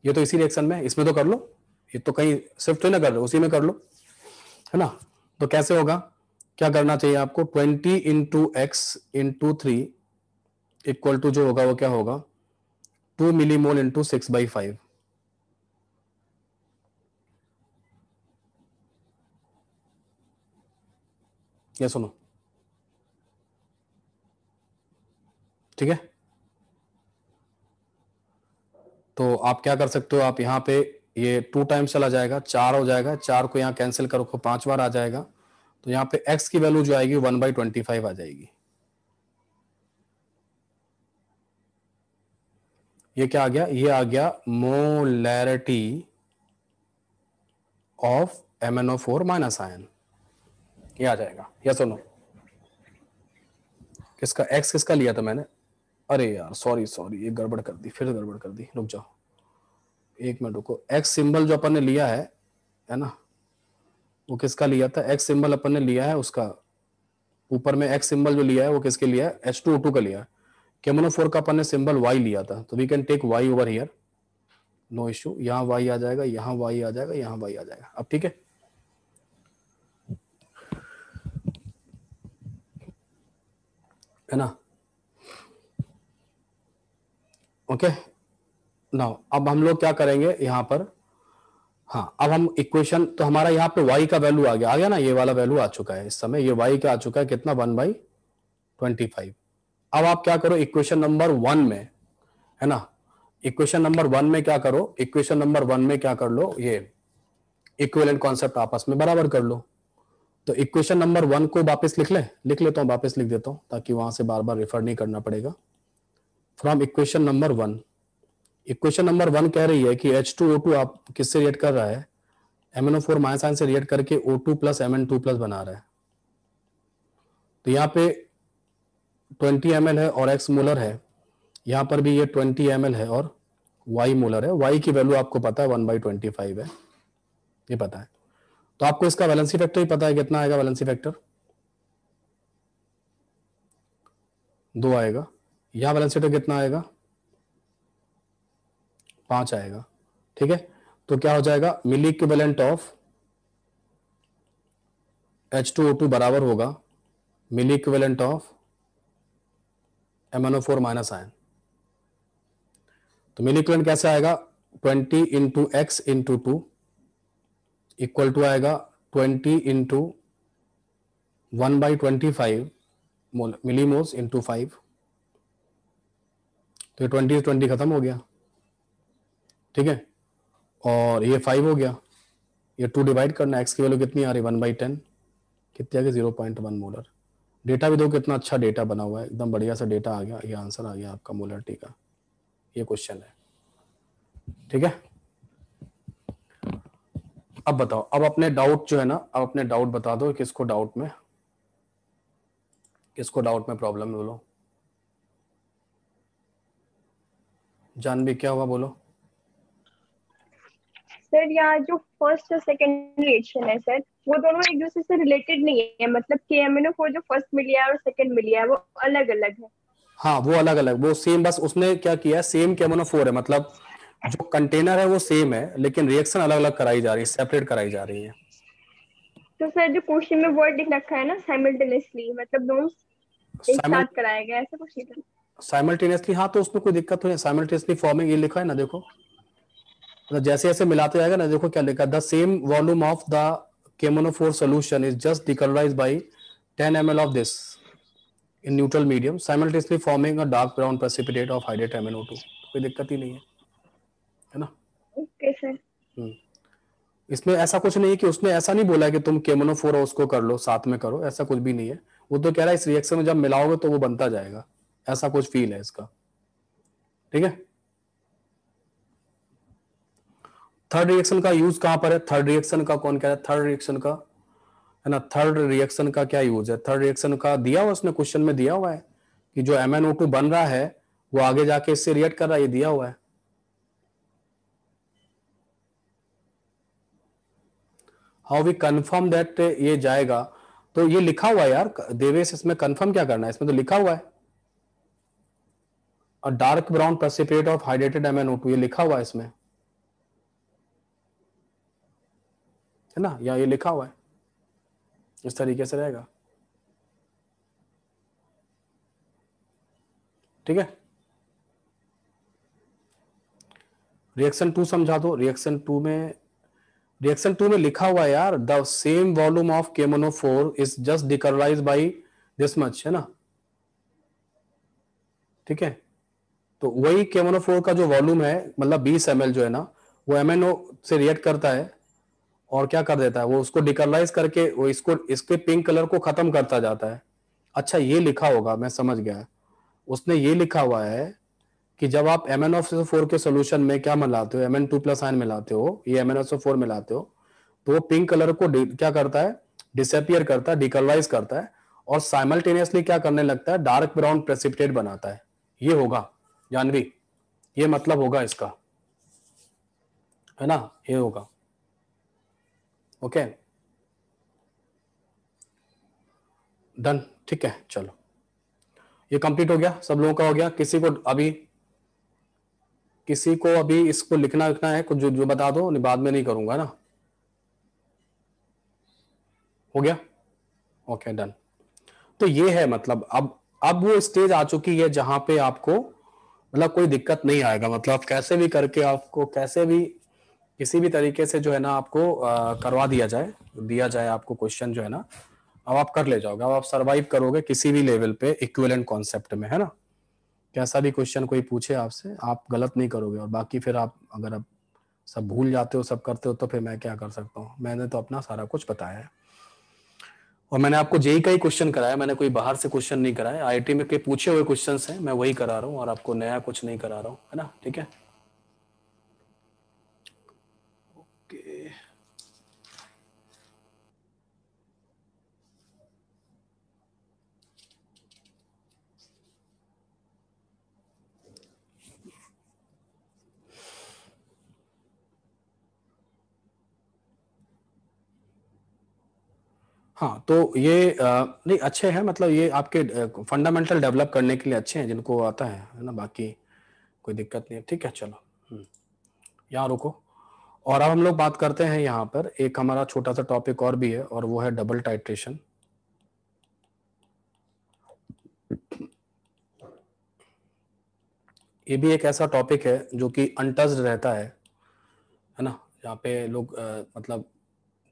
ये तो इसी रिएक्शन में, इसमें तो कर लो, ये तो कहीं शिफ्ट ना कर लो, उसी में कर लो, है ना। तो कैसे होगा, क्या करना चाहिए आपको, 20 into x into 3 equal to जो होगा वो क्या होगा, 2 मिलीमोल इंटू 6/5। ये सुनो, ठीक है। तो आप क्या कर सकते हो, आप यहाँ पे ये 2 टाइम्स चला जाएगा, 4 हो जाएगा, 4 को यहाँ कैंसिल करो, 5 बार आ जाएगा, तो यहाँ पे x की वैल्यू जो आएगी 1/25 आ जाएगी। ये क्या आ गया, ये आ गया molarity of MnO4 minus ion, ये आ जाएगा। या सुनो, किसका x किसका लिया था मैंने, अरे यार सॉरी सॉरी, ये गड़बड़ कर दी, फिर गड़बड़ कर दी, रुक जाओ 1 मिनट रुको। x सिंबल जो अपन ने लिया है ना, वो किसका लिया था, x सिंबल अपन ने लिया है उसका, ऊपर में x सिंबल जो लिया है वो किसके लिया है, H2O2 का लिया है। KMnO4 का अपन ने सिंबल y लिया था, तो we can take y over here, no issue, यहाँ y आ जाएगा, यहाँ y आ जाएगा, यहाँ y आ जाएगा। अब ठीक है ना, ओके। नाउ अब हम लोग क्या करेंगे यहाँ पर, हाँ अब हम इक्वेशन, तो हमारा यहाँ पे y का वैल्यू आ गया ना, ये वाला वैल्यू आ चुका है इस समय, ये y का आ चुका है कितना, 1/25। अब आप क्या करो, इक्वेशन नंबर 1 में, है ना, इक्वेशन नंबर 1 में क्या करो, इक्वेशन नंबर 1 में क्या कर लो, ये इक्विवेलेंट कॉन्सेप्ट आपस में बराबर कर लो। तो इक्वेशन नंबर 1 को वापस लिख लेता हूं, वापस लिख देता हूं ताकि वहां से बार बार रेफर नहीं करना पड़ेगा। From equation number 1, equation number 1 कह रही है कि H2O2 आप किससे रिएक्ट कर रहा है, MnO4 माइनस आयन से रिएक्ट करके O2 प्लस Mn2 प्लस बना रहा है। तो यहाँ पे 20 ml है और x मोलर है, यहाँ पर भी ये 20 ml है और y मोलर है। y की वैल्यू आपको पता है 1/25 है, ये पता है। तो आपको इसका वैलेंसी फैक्टर ही पता है, कितना आएगा वैलेंसी फैक्टर, 2 आएगा। यहाँ वैलेंसी फैक्टर कितना आएगा, 5 आएगा। ठीक है, तो क्या हो जाएगा, मिली इक्विवेलेंट ऑफ H2O2 बराबर होगा मिली equivalent of MnO4 minus ion. तो मिली इक्विवेलेंट कैसे आएगा, 20 into x into 2, equal to आएगा 20 इंटू 1/25 मिलीमोल्स इंटू 5। तो ये 20 खत्म हो गया, ठीक है। और ये 5 हो गया, ये 2 डिवाइड करना, एक्स की वैल्यू कितनी आ रही है 1/10, कितनी आ गई 0.1 मोलर। डेटा भी दो, कितना अच्छा डेटा बना हुआ है, एकदम बढ़िया सा डेटा आ गया, ये आंसर आ गया आपका मोलरिटी का, ये क्वेश्चन है, ठीक है। अब बताओ, अब अपने डाउट जो है ना, अब अपने डाउट बता दो, किसको डाउट में प्रॉब्लम है, बोलो। जानवी क्या हुआ, बोलो। सर यहाँ जो फर्स्ट और सेकंड रिएक्शन है सर, वो दोनों एक दूसरे से रिलेटेड नहीं है, मतलब KMnO4 जो फर्स्ट मिली है और सेकंड मिली है वो अलग अलग है। हाँ वो अलग अलग, वो सेम, बस उसने क्या किया है, सेम KMnO4 है, मतलब जो कंटेनर है वो सेम है, लेकिन रिएक्शन अलग अलग कराई जा रही है, सेपरेट कराई जा रही है। तो सर जो क्वेश्चन में वर्ड लिख रखा है ना साइमल्टेनियसली, मतलब दोनों एक साथ कराया गया, ऐसा कुछ नहीं था। साइमल्टेनियसली, हाँ तो उसमें कोई दिक्कत तो नहीं, साइमल्टेनियसली फॉर्मिंग ये लिखा है ना, देखो मतलब जैसे जैसे मिलाते जाएगा ना, देखो क्या लिखा है, the same volume of the KMnO4 solution is just decolorized by 10 ml of this in neutral medium, simultaneously forming a dark brown precipitate of hydrated MnO2। कोई दिक्कत ही नहीं है ना। Okay sir. इसमें ऐसा कुछ नहीं है कि उसने ऐसा नहीं बोला है कि तुम KMnO4 उसको कर लो, साथ में करो, ऐसा कुछ भी नहीं है। वो तो कह रहा है इस रिएक्शन में जब मिलाओगे तो वो बनता जाएगा, ऐसा कुछ फील है इसका, ठीक है। थर्ड रिएक्शन का यूज कहां पर है, थर्ड रिएक्शन का कौन कह रहा है, थर्ड रिएक्शन का है ना, थर्ड रिएक्शन का क्या यूज है, थर्ड रिएक्शन का दिया हुआ उसने क्वेश्चन में, दिया हुआ है कि जो MnO2 बन रहा है वो आगे जाके इससे रिएक्ट कर रहा है, ये दिया हुआ है। हाउ वी कंफर्म दैट ये जाएगा, तो ये लिखा हुआ है यार देवेश, इसमें कंफर्म क्या करना है, इसमें तो लिखा हुआ है अ dark brown precipitate of hydrated MnO2, ये लिखा हुआ है इसमें, है ना, या ये लिखा हुआ है, इस तरीके से रहेगा, ठीक है। रिएक्शन 2 समझा दो, रिएक्शन टू में लिखा हुआ है यार, the same volume of KMnO4 is just decolourise by this much, है ना, ठीक है। तो वही KMnO4 का जो वॉल्यूम है, मतलब 20 ml जो है ना, वो MnO से रिएक्ट करता है और क्या कर देता है, वो उसको डिकलराइज करके वो इसके पिंक कलर को खत्म करता जाता है। अच्छा ये लिखा होगा, मैं समझ गया, उसने ये लिखा हुआ है कि जब आप MnO4 के सोल्यूशन में क्या मिलाते हो, Mn2+ आयन मिलाते हो, ये MnSO4 मिलाते हो, तो वो पिंक कलर को क्या करता है, डिसअपियर करता है, डिकलराइज करता है, और साइमल्टेनियसली क्या करने लगता है, डार्क ब्राउन प्रेसिपिटेट बनाता है। ये होगा जानवी, ये मतलब होगा इसका, है ना, ये होगा, ओके डन, ठीक है। चलो ये कंप्लीट हो गया, सब लोगों का हो गया, किसी को अभी इसको लिखना है कुछ, जो बता दो, बाद में नहीं करूंगा ना, हो गया, ओके डन। तो ये है, मतलब अब वो स्टेज आ चुकी है जहां पे आपको मतलब कोई दिक्कत नहीं आएगा, मतलब कैसे भी करके आपको, कैसे भी किसी भी तरीके से जो है ना आपको करवा दिया जाए आपको क्वेश्चन जो है ना, अब आप कर ले जाओगे, अब आप सरवाइव करोगे किसी भी लेवल पे इक्विवेलेंट कॉन्सेप्ट में, है ना। कैसा भी क्वेश्चन कोई पूछे आपसे, आप गलत नहीं करोगे, और बाकी फिर आप अगर आप सब भूल जाते हो, सब करते हो, तो फिर मैं क्या कर सकता हूँ, मैंने तो अपना सारा कुछ बताया है। और मैंने आपको जेई का ही क्वेश्चन कराया, मैंने कोई बाहर से क्वेश्चन नहीं कराया, आईआईटी में के पूछे हुए क्वेश्चंस हैं, मैं वही करा रहा हूँ, और आपको नया कुछ नहीं करा रहा हूँ, है ना, ठीक है। ओके हाँ, तो ये नहीं अच्छे हैं, मतलब ये आपके फंडामेंटल डेवलप करने के लिए अच्छे हैं, जिनको आता है ना, बाकी कोई दिक्कत नहीं है, ठीक है। चलो यहाँ रुको, और अब हम लोग बात करते हैं, यहाँ पर एक हमारा छोटा सा टॉपिक और भी है, और वो है डबल टाइट्रेशन। ये भी एक ऐसा टॉपिक है जो कि अनटच्ड रहता है ना, जहाँ पे लोग मतलब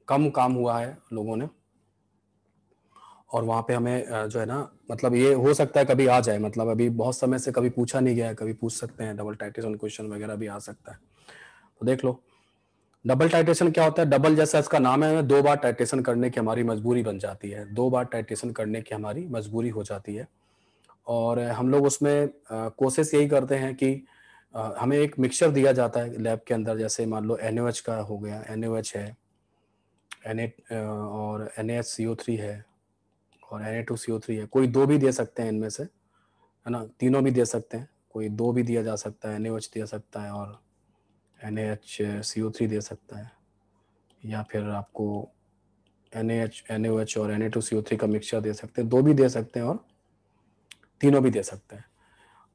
कम काम हुआ है लोगों ने, और वहाँ पे हमें जो है ना, मतलब ये हो सकता है कभी आ जाए, मतलब अभी बहुत समय से कभी पूछा नहीं गया है, कभी पूछ सकते हैं, डबल टाइट्रेशन क्वेश्चन वगैरह भी आ सकता है, तो देख लो। डबल टाइट्रेशन क्या होता है? डबल जैसा इसका नाम है, 2 बार टाइट्रेशन करने की हमारी मजबूरी बन जाती है, 2 बार टाइट्रेशन करने की हमारी मजबूरी हो जाती है। और हम लोग उसमें कोशिश यही करते हैं कि हमें एक मिक्सचर दिया जाता है लैब के अंदर, जैसे मान लो NaOH का हो गया, NaOH है, और NaHCO3 है, और Na2CO3 है, कोई 2 भी दे सकते हैं इनमें से, है ना, तीनों भी दे सकते हैं, कोई 2 भी दिया जा सकता है, NaOH दे सकता है और NaHCO3 दे सकता है, या फिर आपको NaOH और Na2CO3 का मिक्सचर दे सकते हैं, 2 भी दे सकते हैं और तीनों भी दे सकते हैं।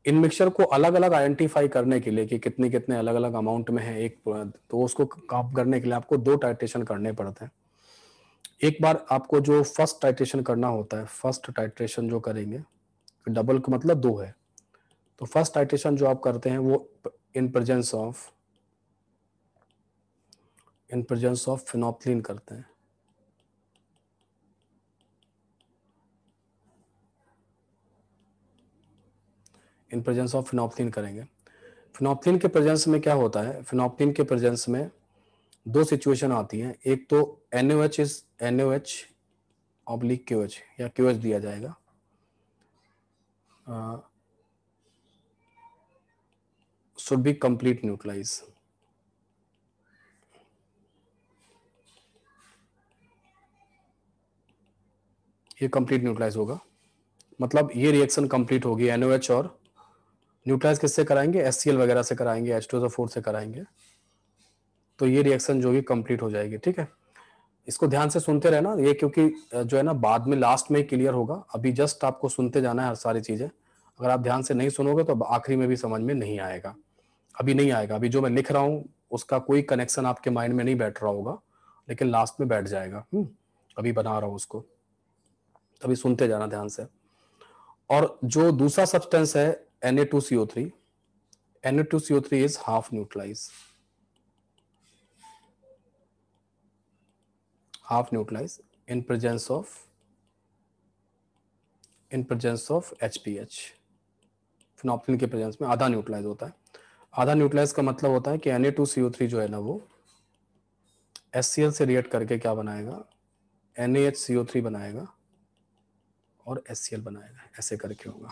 इन मिक्सचर को अलग अलग आइडेंटिफाई करने के लिए कि कितने कितने अलग अलग अमाउंट में है एक, तो उसको काम करने के लिए आपको 2 टाइट्रेशन करने पड़ते हैं। एक बार आपको जो फर्स्ट टाइट्रेशन करना होता है, फर्स्ट टाइट्रेशन जो करेंगे, डबल का मतलब 2 है, तो फर्स्ट टाइट्रेशन जो आप करते हैं वो इन प्रेजेंस ऑफ फिनोप्थलीन करते हैं। इन प्रेजेंस ऑफ फिनोप्थलीन करेंगे। फिनोप्थलीन के प्रेजेंस में क्या होता है? फिनोप्थलीन के प्रेजेंस में 2 सिचुएशन आती हैं। एक तो NaOH ऑब्लिक QH या QH दिया जाएगा, शुड बी कंप्लीट न्यूट्रलाइज। ये कंप्लीट न्यूट्रलाइज होगा, मतलब ये रिएक्शन कंप्लीट होगी। NaOH और न्यूट्रलाइज किससे कराएंगे? HCl वगैरह से कराएंगे, H2SO4 से कराएंगे, तो ये रिएक्शन जो भी कंप्लीट हो जाएगी। ठीक है, इसको ध्यान से सुनते रहना ये, क्योंकि जो है ना बाद में लास्ट में ही क्लियर होगा, अभी जस्ट आपको सुनते जाना है हर सारी चीजें। अगर आप ध्यान से नहीं सुनोगे तो आखिरी में भी समझ में नहीं आएगा, अभी नहीं आएगा। अभी जो मैं लिख रहा हूँ उसका कोई कनेक्शन आपके माइंड में नहीं बैठ रहा होगा, लेकिन लास्ट में बैठ जाएगा। अभी बना रहा हूँ उसको, अभी सुनते जाना ध्यान से। और जो दूसरा सब्सटेंस है Na2CO3, Na2CO3 is half neutralise, in presence of HPH। Phenolphthalein के प्रेजेंस में आधा न्यूट्रलाइज होता है। आधा न्यूट्रलाइज का मतलब होता है कि Na2CO3 जो है ना वो HCl से रिएक्ट करके क्या बनाएगा? NaHCO3 बनाएगा और HCl बनाएगा, ऐसे करके होगा।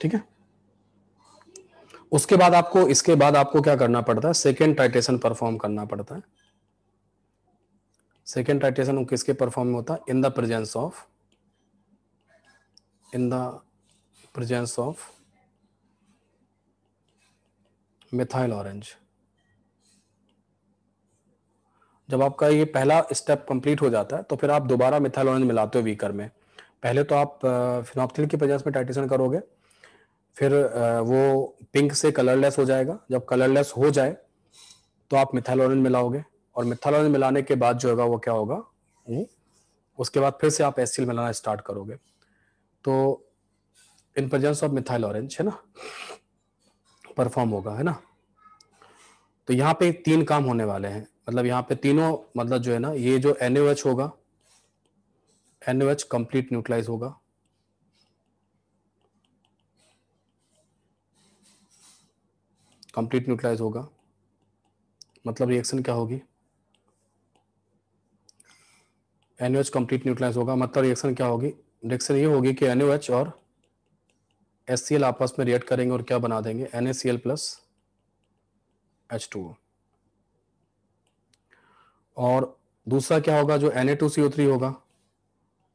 ठीक है, उसके बाद आपको, इसके बाद आपको क्या करना पड़ता है? सेकेंड टाइट्रेशन परफॉर्म करना पड़ता है। सेकेंड टाइट्रेशन किसके परफॉर्म में होता है? In the presence of methyl orange. जब आपका ये पहला स्टेप कंप्लीट हो जाता है तो फिर आप दोबारा मिथाइल ऑरेंज मिलाते हो बीकर में। पहले तो आप फिनोप्थलीन की प्रेजेंस में टाइट्रेशन करोगे, फिर वो पिंक से कलरलेस हो जाएगा। जब कलरलेस हो जाए तो आप मिथाइल ऑरेंज मिलाओगे, और मिथाइल ऑरेंज मिलाने के बाद जो होगा वो क्या होगा? उसके बाद फिर से आप HCl मिलाना स्टार्ट करोगे। तो in presence of methyl orange, है ना, परफॉर्म होगा, है ना। तो यहाँ पे 3 काम होने वाले हैं, मतलब यहाँ पे तीनों, मतलब जो है ना, ये जो NaOH होगा, NaOH कंप्लीट न्यूट्रलाइज होगा, कंप्लीट न्यूट्रलाइज होगा, मतलब रिएक्शन क्या होगी? NaOH कंप्लीट न्यूट्रलाइज होगा, मतलब रिएक्शन क्या होगी? रिएक्शन ये होगी कि NaOH और HCl आपस में रिएक्ट करेंगे और क्या बना देंगे? NaCl plus H2O। और दूसरा क्या होगा? जो Na2CO3 होगा,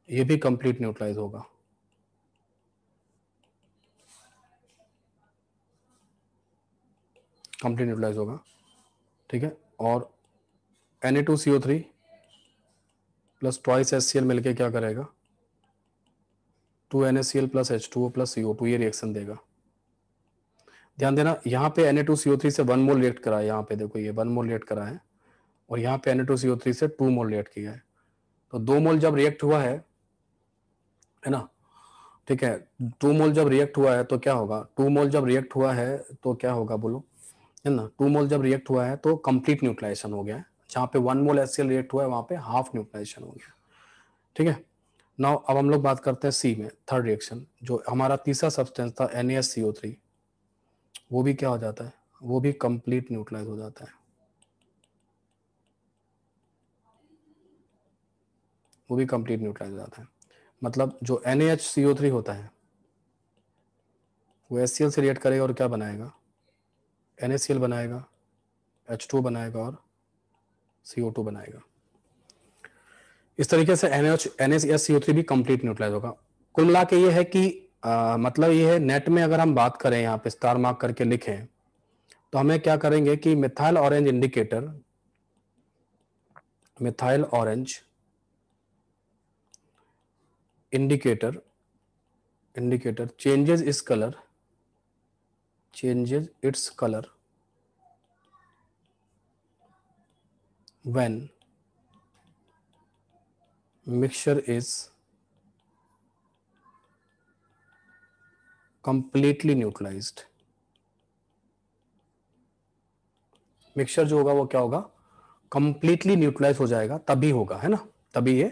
ये भी कंप्लीट न्यूट्रलाइज होगा, कंप्लीट न्यूट्रलाइज होगा। ठीक है, और Na2CO3 प्लस ट्वाइस HCl मिलके क्या करेगा? 2NaCl plus H2O plus CO2, ये रिएक्शन देगा। ध्यान देना, यहाँ पे Na2CO3 से 1 मोल रिएक्ट करा है, यहाँ पे देखो ये 1 मोल रिएक्ट करा है, और यहाँ पे Na2CO3 से 2 मोल रिएक्ट किया है। तो 2 मोल जब रिएक्ट हुआ है ना, ठीक है, 2 मोल जब रिएक्ट हुआ है तो क्या होगा? 2 मोल जब रिएक्ट हुआ है तो क्या होगा बोलो, है ना। 2 मोल जब रिएक्ट हुआ है तो कंप्लीट न्यूट्रलाइजेशन हो गया है, जहां पे 1 मोल HCl रिएक्ट हुआ है वहां पे हाफ न्यूट्रलाइजेशन हो गया। ठीक है, नाउ अब हम लोग बात करते हैं सी में, थर्ड रिएक्शन, जो हमारा तीसरा सब्सटेंस था NaSCO3, वो भी क्या हो जाता है, वो भी कंप्लीट न्यूट्रलाइज हो जाता है, वो भी कंप्लीट न्यूट्रलाइज हो जाता है। मतलब जो NaHCO3 होता है वो HCl से रिएक्ट करेगा और क्या बनाएगा, NaCl बनाएगा, H2 बनाएगा और CO2 बनाएगा। इस तरीके से NaSCO3 भी कंप्लीट न्यूट्रलाइज होगा। कुल मिला के ये है कि मतलब ये है, नेट में अगर हम बात करें, यहाँ पे स्टार मार्क करके लिखें, तो हमें क्या करेंगे कि methyl orange indicator, methyl orange indicator changes its color when mixture is completely neutralized। Mixture जो होगा वो क्या होगा, कंप्लीटली न्यूट्रलाइज हो जाएगा, तभी होगा, है ना, तभी ये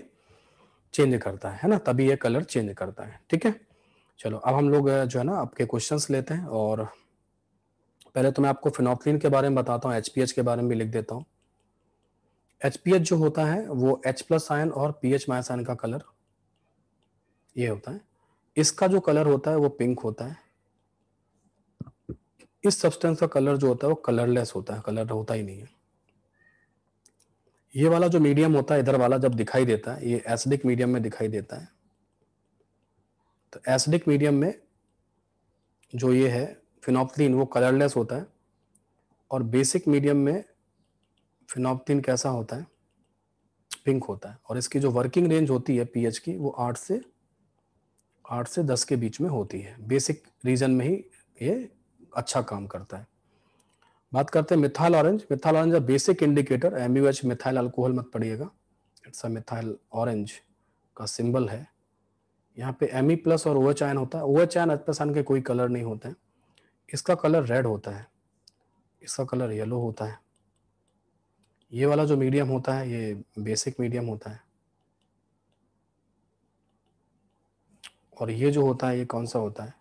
चेंज करता है ना, तभी ये कलर चेंज करता है। ठीक है, चलो अब हम लोग जो है ना आपके क्वेश्चंस लेते हैं, और पहले तो मैं आपको फिनोप्थलीन के बारे में बताता हूँ, HPH के बारे में भी लिख देता हूँ। HPH जो होता है वो H+ आयन और PH- आयन का कलर ये होता है। इसका जो कलर होता है वो पिंक होता है। इस सब्सटेंस का कलर जो होता है वो कलरलेस होता है, कलर होता ही नहीं है। ये वाला जो मीडियम होता है इधर वाला जब दिखाई देता है, ये एसिडिक मीडियम में दिखाई देता है। तो एसिडिक मीडियम में जो ये है फिनोप्थलीन वो कलरलेस होता है, और बेसिक मीडियम में फिनोप्थलीन कैसा होता है, पिंक होता है। और इसकी जो वर्किंग रेंज होती है पीएच की वो 8 से 10 के बीच में होती है। बेसिक रीजन में ही ये अच्छा काम करता है। बात करते हैं methyl orange. Methyl orange basic indicator, MUH methyl alcohol मत पढ़िएगा, इट्स अ मिथाइल ऑरेंज का सिंबल है। यहाँ पे Me+ और OH आयन होता है। OH आयन H+ आयन के कोई कलर नहीं होते हैं। इसका कलर रेड होता है, इसका कलर येलो होता है। ये वाला जो मीडियम होता है ये बेसिक मीडियम होता है, और ये जो होता है ये कौन सा होता है,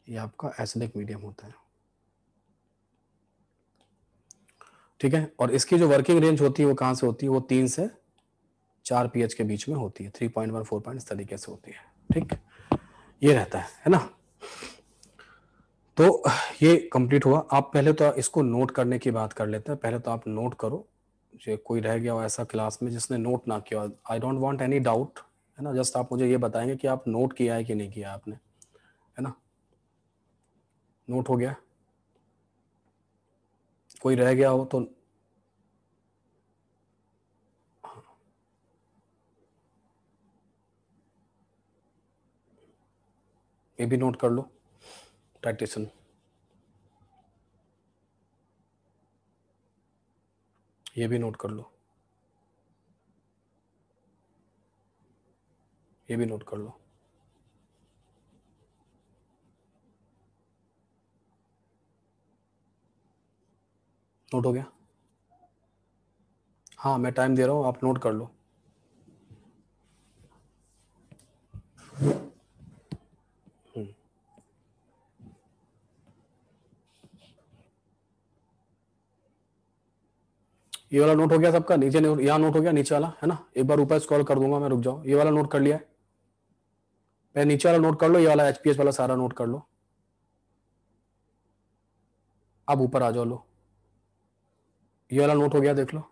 ये आपका एसिडिक मीडियम होता है। ठीक है, और इसकी जो वर्किंग रेंज होती है वो कहाँ से होती है, वो 3 से 4 pH के बीच में होती है, 3.1 4 इस तरीके से होती है। ठीक, ये रहता है ना। तो ये कंप्लीट हुआ। आप पहले तो इसको नोट करने की बात कर लेते हैं। पहले तो आप नोट करो, जो कोई रह गया हो ऐसा क्लास में जिसने नोट ना किया, I don't want any doubt, है ना। जस्ट आप मुझे ये बताएंगे कि आप नोट किया है कि नहीं किया आपने, है ना। नोट हो गया, कोई रह गया हो तो ये भी नोट कर लो, टाइटेशन। ये भी नोट कर लो, ये भी नोट कर लो। नोट हो गया? हाँ, मैं टाइम दे रहा हूँ, आप नोट कर लो। ये वाला नोट हो गया सबका? नीचे यहाँ नोट हो गया, नीचे वाला, है ना। एक बार ऊपर स्क्रॉल कर दूंगा मैं, रुक जाओ। ये वाला नोट कर लिया है? पहले नीचे वाला नोट कर लो, ये वाला HPH वाला सारा नोट कर लो। अब ऊपर आ जाओ, लो ये वाला नोट हो गया, देख लो।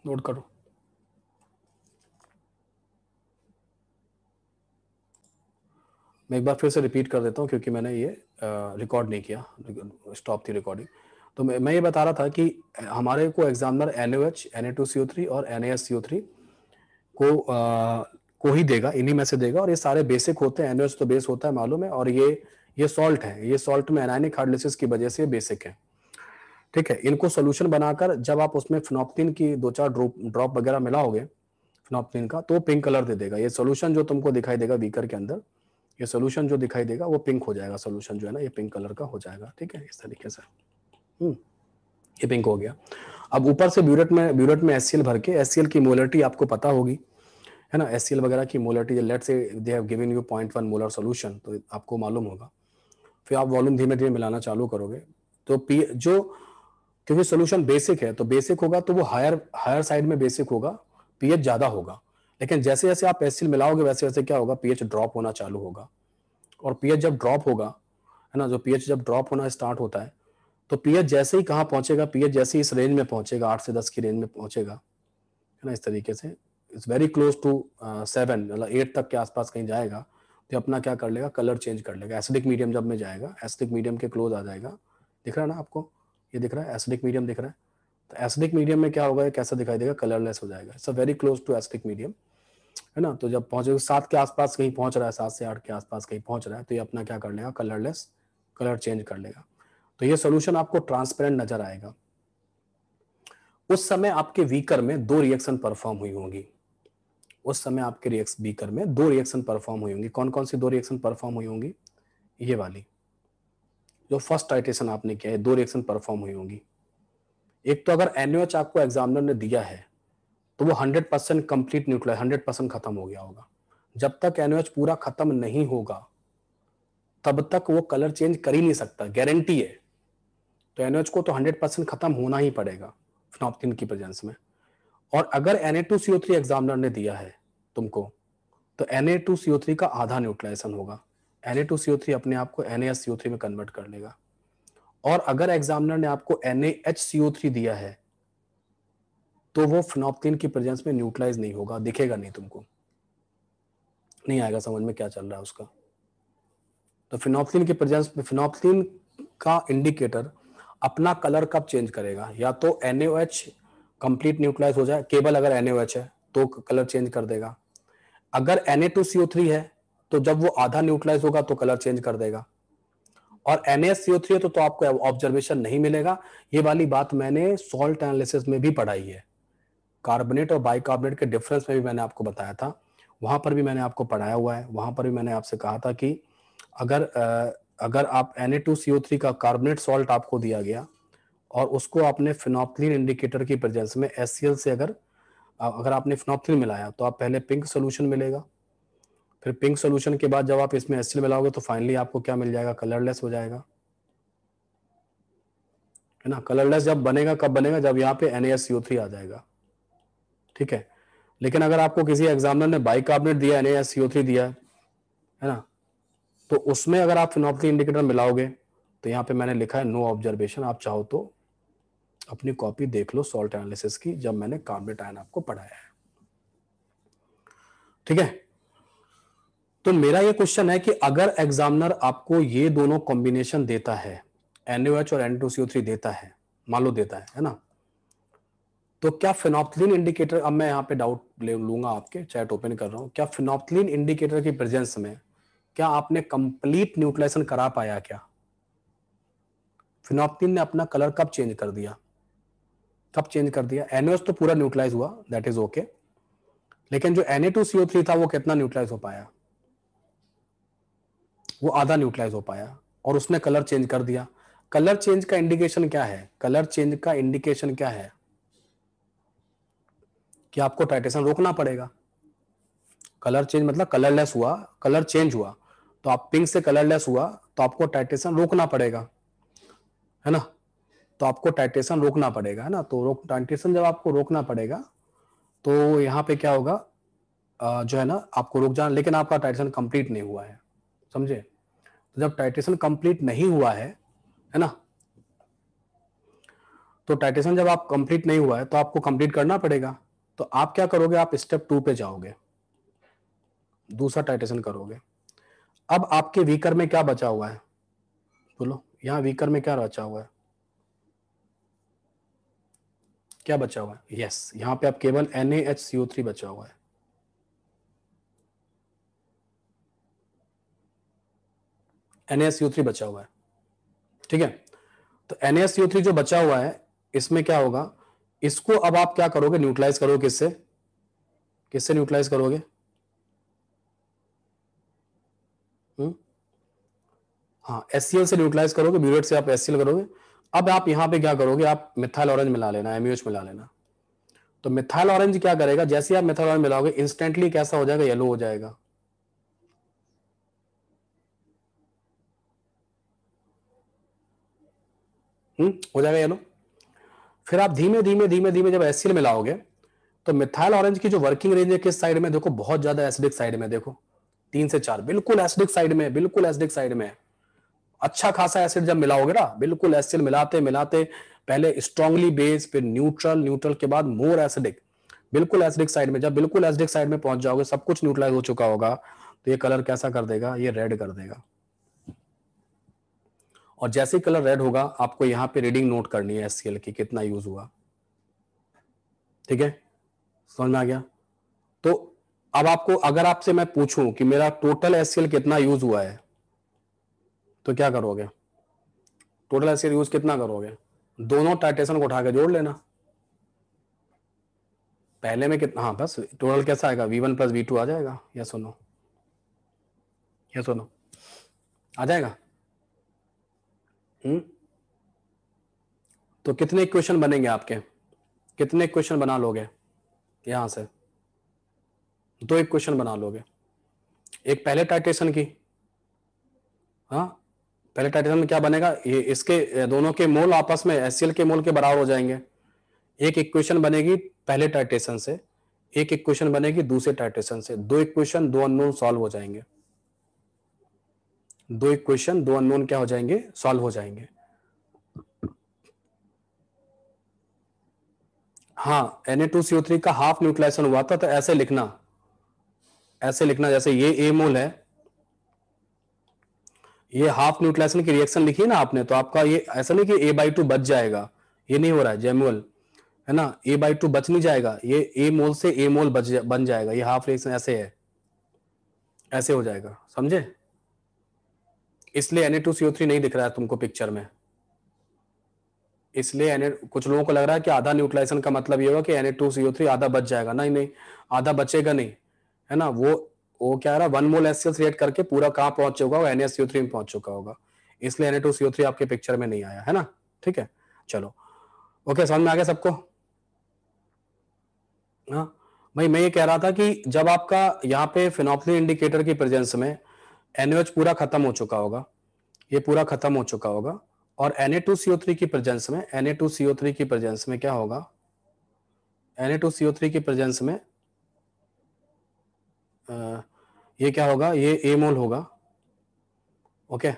नोट करो। मैं एक बार फिर से रिपीट कर देता हूँ क्योंकि मैंने ये रिकॉर्ड नहीं किया, स्टॉप थी रिकॉर्डिंग। तो मैं ये बता रहा था कि हमारे को एग्जामिनर NaOH, Na2CO3 और NaSCO3 को ही देगा, इन्हीं में से देगा। और ये सारे बेसिक होते हैं। NaOH तो बेस होता है, मालूम है। और ये सॉल्ट है, ये सॉल्ट में एनायनिक हाइड्रोलिसिस की वजह से बेसिक है। ठीक है, इनको सोल्यूशन बनाकर जब आप उसमें फिनोप्थलीन की 2-4 ड्रॉप वगैरह मिलाओगे फिनोप्थलीन का, तो पिंक कलर दे देगा। ये सोल्यूशन जो तुमको दिखाई देगा बीकर के अंदर, ये सोल्यूशन जो दिखाई देगा वो पिंक हो जाएगा, सोल्यूशन जो है ना ये पिंक कलर का हो जाएगा, ठीक है, इस तरीके से। ये पिंक हो गया। अब ऊपर से ब्यूरेट में HCl भर के, HCl की मोलरिटी आपको पता होगी, है ना, HCl वगैरह की molarity, let's say they have given you 0.1 molar solution, तो आपको मालूम होगा। फिर आप वॉल्यूम धीमे धीमे मिलाना चालू करोगे, तो जो क्योंकि सॉल्यूशन बेसिक है, तो बेसिक होगा तो वो हायर साइड में बेसिक होगा, पीएच ज्यादा होगा। लेकिन जैसे जैसे आप HCl मिलाओगे वैसे वैसे क्या होगा, पीएच ड्रॉप होना चालू होगा। और पीएच जब ड्रॉप होगा, है ना, जो पीएच जब ड्रॉप होना स्टार्ट होता है, तो पीएच जैसे ही कहाँ पहुंचेगा, पीएच जैसे ही इस रेंज में पहुंचेगा, 8 से 10 की रेंज में पहुंचेगा, है ना, इस तरीके से, इट्स वेरी क्लोज टू 7, मतलब 8 तक के आसपास कहीं जाएगा, तो अपना क्या कर लेगा, कलर चेंज कर लेगा। एसिडिक मीडियम जब में जाएगा, एसिडिक मीडियम के क्लोज आ जाएगा, दिख रहा है ना आपको, ये दिख रहा है एसिडिक मीडियम दिख रहा है। तो एसिडिक मीडियम में क्या होगा, कैसा दिखाई देगा, कलरलेस हो जाएगा। It's very close to acidic medium, है ना। तो जब पहुंचेगा 7 के आसपास कहीं पहुंच रहा है, 7 से 8 के आसपास कहीं पहुंच रहा है, तो ये अपना क्या कर लेगा, कलरलेस, कलर चेंज कर लेगा। तो ये सोल्यूशन आपको ट्रांसपेरेंट नजर आएगा। उस समय आपके बीकर में 2 रिएक्शन परफॉर्म हुई होंगी, उस समय आपके बीकर में 2 रिएक्शन परफॉर्म हुई होंगी। कौन कौन सी 2 रिएक्शन परफॉर्म हुई होंगी, ये वाली जो फर्स्ट टाइट्रेशन आपने किया है, 2 रिएक्शन परफॉर्म हुई होंगी। एक तो अगर NaOH आपको एग्जामिनर ने दिया है तो वो 100% कंप्लीट न्यूट्रलाइज, 100% खत्म हो गया होगा। जब तक NaOH पूरा खत्म नहीं होगा तब तक वो कलर चेंज कर ही नहीं सकता, गारंटी है। तो NaOH को तो 100% खत्म होना ही पड़ेगा फिनोप्थिन की प्रेजेंस में। और अगर Na2CO3 एग्जामिनर ने दिया है तुमको, तो Na2CO3 का आधा न्यूट्रलाइजेशन होगा। Na2CO3 अपने आप को NaSCO3 में कन्वर्ट कर लेगा। और अगर एग्जामिनर ने आपको NaHCO3 दिया है तो वो फिनोप्थिन की प्रेजेंस में न्यूट्रलाइज नहीं होगा, दिखेगा नहीं, तुमको नहीं आएगा समझ में क्या चल रहा है उसका। तो फिनोप्थिन की प्रेजेंस में फिनोप्थिन का इंडिकेटर अपना कलर कब चेंज करेगा, या तो NaOH कंप्लीट न्यूट्रलाइज हो जाए, केवल अगर NaOH है तो कलर चेंज कर देगा। अगर Na2CO3 है तो जब वो आधा न्यूट्रलाइज होगा तो कलर चेंज कर देगा। और NaSCO3 है तो आपको ऑब्जर्वेशन नहीं मिलेगा। ये वाली बात मैंने सॉल्ट एनालिसिस में भी पढ़ाई है, कार्बोनेट और बाइकार्बोनेट के डिफरेंस में भी मैंने आपको बताया था, वहां पर भी मैंने आपको पढ़ाया हुआ है। वहां पर भी मैंने आपसे कहा था कि अगर आप Na2CO3 का कार्बोनेट सॉल्ट आपको दिया गया और उसको आपने फिनोप्थिन इंडिकेटर की प्रेजेंस में HCl से अगर आपने फिनोप्थिन मिलाया तो आप पहले पिंक सोल्यूशन मिलेगा, फिर पिंक सोल्यूशन के बाद जब आप इसमें HCl मिलाओगे तो फाइनली आपको क्या मिल जाएगा, कलरलेस हो जाएगा, है ना। कलरलेस जब बनेगा, कब बनेगा, जब यहाँ पे NaSCO3 आ जाएगा, ठीक है। लेकिन अगर आपको किसी एग्जामिनर ने बाइकार्बोनेट दिया, NaSCO3 दिया है ना, तो उसमें अगर आप फिनोप्थिन इंडिकेटर मिलाओगे तो यहाँ पे मैंने लिखा है नो ऑब्जर्वेशन। आप चाहो तो अपनी कॉपी देख लो सॉल्ट एनालिसिस की, जब मैंने कार्बोनेट आयन आपको पढ़ाया है, ठीक है। तो मेरा ये क्वेश्चन है कि अगर एग्जामिनर आपको ये दोनों कॉम्बिनेशन देता है, NaOH और Na2CO3 देता है, मान लो देता है ना, तो क्या फिनोप्थिन इंडिकेटर, अब मैं यहाँ पे डाउट ले लूंगा, आपके चैट ओपन कर रहा हूं, क्या फिनोप्थिन इंडिकेटर की प्रेजेंस में क्या आपने कंप्लीट न्यूट्रलाइजेशन करा पाया, क्या फिनोप्थिन ने अपना कलर कब चेंज कर दिया, कब चेंज कर दिया। NaOH तो पूरा न्यूट्रलाइज हुआ, दैट इज ओके, लेकिन जो Na2CO3 था वो कितना न्यूट्रलाइज हो पाया, वो आधा न्यूट्रलाइज हो पाया, और उसने कलर चेंज कर दिया। कलर चेंज का इंडिकेशन क्या है, कलर चेंज का इंडिकेशन क्या है, कि आपको टाइट्रेशन रोकना पड़ेगा। कलर चेंज मतलब कलरलेस हुआ, कलर चेंज हुआ, तो आप पिंक से कलरलेस हुआ तो आपको टाइट्रेशन रोकना पड़ेगा, है ना। तो आपको टाइट्रेशन रोकना पड़ेगा, है ना। तो टाइट्रेशन जब आपको रोकना पड़ेगा तो यहाँ पे क्या होगा, जो है ना, आपको रुक जाना, लेकिन आपका टाइट्रेशन कंप्लीट नहीं हुआ है, समझे। तो जब टाइट्रेशन कंप्लीट नहीं हुआ है ना, तो टाइट्रेशन जब आप कंप्लीट नहीं हुआ है तो आपको कंप्लीट करना पड़ेगा। तो आप क्या करोगे, आप स्टेप 2 पे जाओगे, दूसरा टाइट्रेशन करोगे। अब आपके वीकर में क्या बचा हुआ है, बोलो, यहां वीकर में क्या बचा हुआ है, क्या बचा हुआ है, यस, यहां पे आप केवल NaHCO3 बचा हुआ है, NaSCO3 बचा हुआ है, ठीक है। तो NaSCO3 जो बचा हुआ है, इसमें क्या होगा, इसको अब आप क्या करोगे, न्यूट्रलाइज करोगे, किससे, किससे न्यूट्रलाइज करोगे, हाँ, HCl से न्यूट्रलाइज करोगे, ब्यूरेट से आप HCl करोगे। अब आप यहाँ पे क्या करोगे, आप मिथाइल ऑरेंज मिला लेना, MUH मिला लेना। तो मिथाइल ऑरेंज क्या करेगा, जैसे आप मिथाइल ऑरेंज मिलाओगे इंस्टेंटली कैसा हो जाएगा, येलो हो जाएगा। हो जाएगा येलो। फिर आप धीमे धीमे धीमे धीमे जब HCl मिलाओगे तो मिथाइल ऑरेंज की जो वर्किंग रेंज है किस साइड में, देखो बहुत ज्यादा एसिडिक साइड में, देखो 3 से 4 बिल्कुल एसिडिक साइड में, बिल्कुल एसिडिक साइड में। अच्छा खासा एसिड जब मिलाओगे ना, बिल्कुल HCl मिलाते मिलाते पहले स्ट्रांगली बेस, फिर न्यूट्रल, न्यूट्रल के बाद मोर एसिडिक, बिल्कुल एसिडिक साइड में। जब बिल्कुल एसिडिक साइड में पहुंच जाओगे, सब कुछ न्यूट्रलाइज हो चुका होगा, तो ये कलर कैसा कर देगा, ये रेड कर देगा। और जैसे ही कलर रेड होगा, आपको यहां पे रीडिंग नोट करनी है HCl की, कितना यूज हुआ। ठीक है, समझ में आ गया। तो अब आपको, अगर आपसे मैं पूछूं कि मेरा टोटल HCl कितना यूज हुआ है, तो क्या करोगे, टोटल HCl यूज कितना करोगे, दोनों टाइटेशन को उठा के जोड़ लेना। पहले में कितना, हाँ बस टोटल कैसा आएगा, V1 + V2 आ जाएगा। या सुनो, या सुनो, आ जाएगा। तो कितने इक्वेशन बनेंगे आपके, कितने इक्वेशन बना लोगे, यहां से 2 इक्वेशन बना लोगे। एक पहले टाइटेशन की, हाँ पहले टाइटेशन में क्या बनेगा, ये इसके दोनों के मोल आपस में HCl के मोल के बराबर हो जाएंगे। एक इक्वेशन बनेगी पहले टाइटेशन से, एक इक्वेशन बनेगी दूसरे टाइटेशन से। 2 इक्वेशन 2 अननोन सॉल्व हो जाएंगे, 2 इक्वेशन 2 अननोन क्या हो जाएंगे, सॉल्व हो जाएंगे। हाँ, Na2CO3 का हाफ न्यूट्रलाइजेशन हुआ था, तो ऐसे लिखना, ऐसे लिखना, जैसे ये A मोल है, ये हाफ न्यूट्रलाइजेशन की रिएक्शन लिखी ना आपने, तो आपका ये ऐसा नहीं कि A/2 बच जाएगा, ये नहीं हो रहा है जैमुअल, है ना, A/2 बच नहीं जाएगा, ये A मोल से A मोल बन जाएगा। ये हाफ रिएक्शन ऐसे है, ऐसे हो जाएगा, समझे। इसलिए Na2CO3 नहीं दिख रहा है तुमको पिक्चर में, इसलिए कुछ लोगों को लग रहा है कि आधा न्यूट्रलाइजेशन का मतलब ये होगा कि Na2CO3 आधा बच जाएगा। नहीं नहीं, आधा बचेगा नहीं, है ना। वो क्या रहा, 1 मोल HCl रिएक्ट करके पूरा कहां पहुंच चुका होगा, NaCO3 में पहुंच चुका होगा, इसलिए Na2CO3 आपके पिक्चर में नहीं आया, है ना। ठीक है, चलो ओके, समझ में आ गया सबको। हाँ भाई, मैं ये कह रहा था कि जब आपका यहाँ पे फिनोल्फिन इंडिकेटर की प्रेजेंस में NaOH पूरा खत्म हो चुका होगा, ये पूरा खत्म हो चुका होगा, और Na2CO3 की प्रेजेंस में, Na2CO3 की प्रेजेंस में क्या होगा, Na2CO3 की प्रेजेंस में ये क्या होगा, ये A मोल होगा। ओके,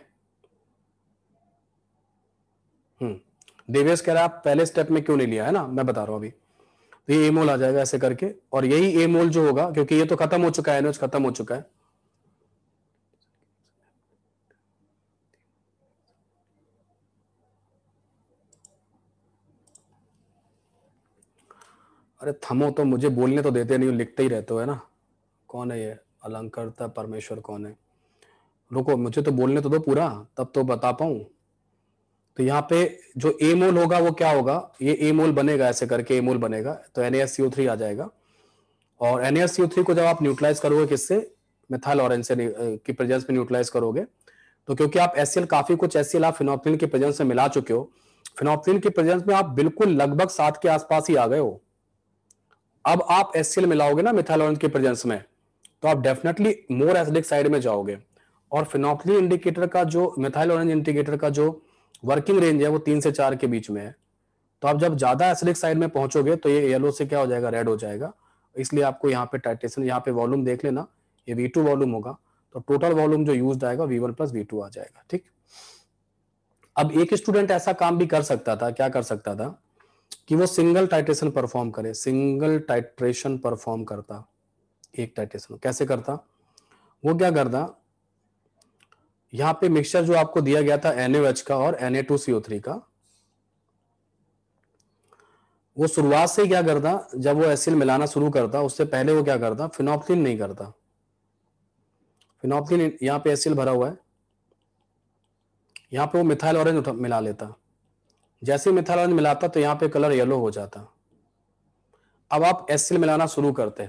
देवेश कह रहा है आप पहले स्टेप में क्यों नहीं लिया, है ना, मैं बता रहा हूं अभी। तो ये A मोल आ जाएगा ऐसे करके, और यही A मोल जो होगा, क्योंकि ये तो खत्म हो चुका है, NaOH खत्म हो चुका है। अरे थमो तो, मुझे बोलने तो देते नहीं, लिखते ही रहते हो, है ना। कौन है ये अलंकर्ता परमेश्वर, कौन है, रुको मुझे तो बोलने तो दो पूरा, तब तो बता पाऊं। तो यहाँ पे जो A मोल होगा वो क्या होगा, ये A मोल बनेगा ऐसे करके, A मोल बनेगा, तो NaSCO3 आ जाएगा। और NaSCO3 को जब आप न्यूट्रलाइज करोगे किससे, मिथाइल ऑरेंज से की प्रेजेंस में न्यूट्रलाइज करोगे, तो क्योंकि आप HCl काफी कुछ HCl आप फिनोल्फिन की प्रेजेंस में मिला चुके हो, फिनोल्फिन की प्रेजेंस में आप बिल्कुल लगभग 7 के आसपास ही आ गए हो। अब आप HCl मिलाओगे ना मिथाइल ऑरेंज की प्रेजेंस में, तो आप डेफिनेटली मोर एसिडिक साइड में जाओगे। और फिनोल्फिन इंडिकेटर का जो, मिथाइल ऑरेंज इंडिकेटर का जो वर्किंग रेंज है वो 3 से 4 के बीच में है। तो आप जब ज्यादा एसिडिक साइड में पहुंचोगे तो ये येलो से क्या हो जाएगा, रेड हो जाएगा। इसलिए आपको यहाँ पे टाइटेशन, यहाँ पे वॉल्यूम देख लेना, ये V2 वॉल्यूम होगा, तो टोटल वॉल्यूम जो यूज आएगा V1 + V2 आ जाएगा। ठीक, अब एक स्टूडेंट ऐसा काम भी कर सकता था, क्या कर सकता था कि वो सिंगल टाइट्रेशन परफॉर्म करे, सिंगल टाइट्रेशन परफॉर्म करता, एक टाइट्रेशन कैसे करता, वो क्या करता, यहां पे मिक्सचर जो आपको दिया गया था NaOH का और Na2CO3 का, वो शुरुआत से क्या करता, जब वो HCl मिलाना शुरू करता उससे पहले वो क्या करता, फिनोल्फिन नहीं करता। फिनोल्फिन यहां पे HCl भरा हुआ है, यहां पे वो मिथाइल ऑरेंज मिला लेता। जैसे मिथाइल ऑरेंज मिलाता तो यहां पे कलर येलो हो जाता। अब आप HCl मिलाना शुरू करते,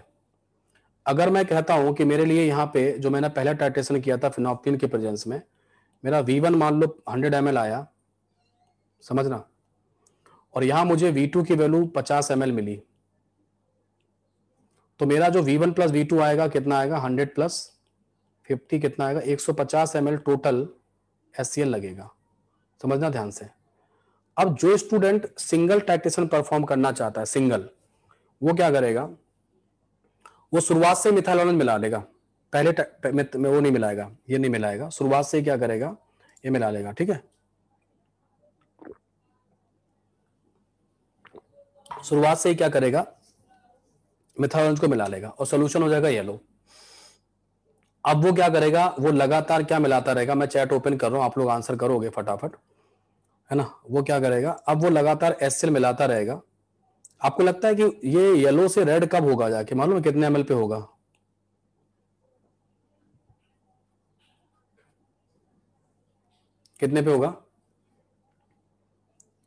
अगर मैं कहता हूं कि मेरे लिए यहाँ पे जो मैंने पहला टाइट्रेशन किया था फिनोप्टेन के प्रेजेंस में, मेरा V1 मान लो 100 ml आया, समझना, और यहां मुझे V2 की वैल्यू 50 ml मिली, तो मेरा जो V1 प्लस V2 आएगा कितना आएगा, 100 प्लस 50 कितना आएगा, 150 ml टोटल HCl लगेगा। समझना ध्यान से। अब जो स्टूडेंट सिंगल टाइट्रेशन परफॉर्म करना चाहता है, सिंगल, वो क्या करेगा, वो शुरुआत से मिथाइल ऑरेंज मिला लेगा, पहले में वो नहीं मिलाएगा, ये नहीं मिलाएगा, शुरुआत से क्या करेगा, ये मिला लेगा, ठीक है। शुरुआत से ही क्या करेगा, मिथाइल ऑरेंज को मिला लेगा और सोल्यूशन हो जाएगा येलो। अब वो क्या करेगा, वो लगातार क्या मिलाता रहेगा, मैं चैट ओपन कर रहा हूं, आप लोग आंसर करोगे फटाफट, है ना। वो क्या करेगा, अब वो लगातार HCl मिलाता रहेगा। आपको लगता है कि ये येलो से रेड कब होगा, जाके मालूम है कितने ml पे होगा, कितने पे होगा,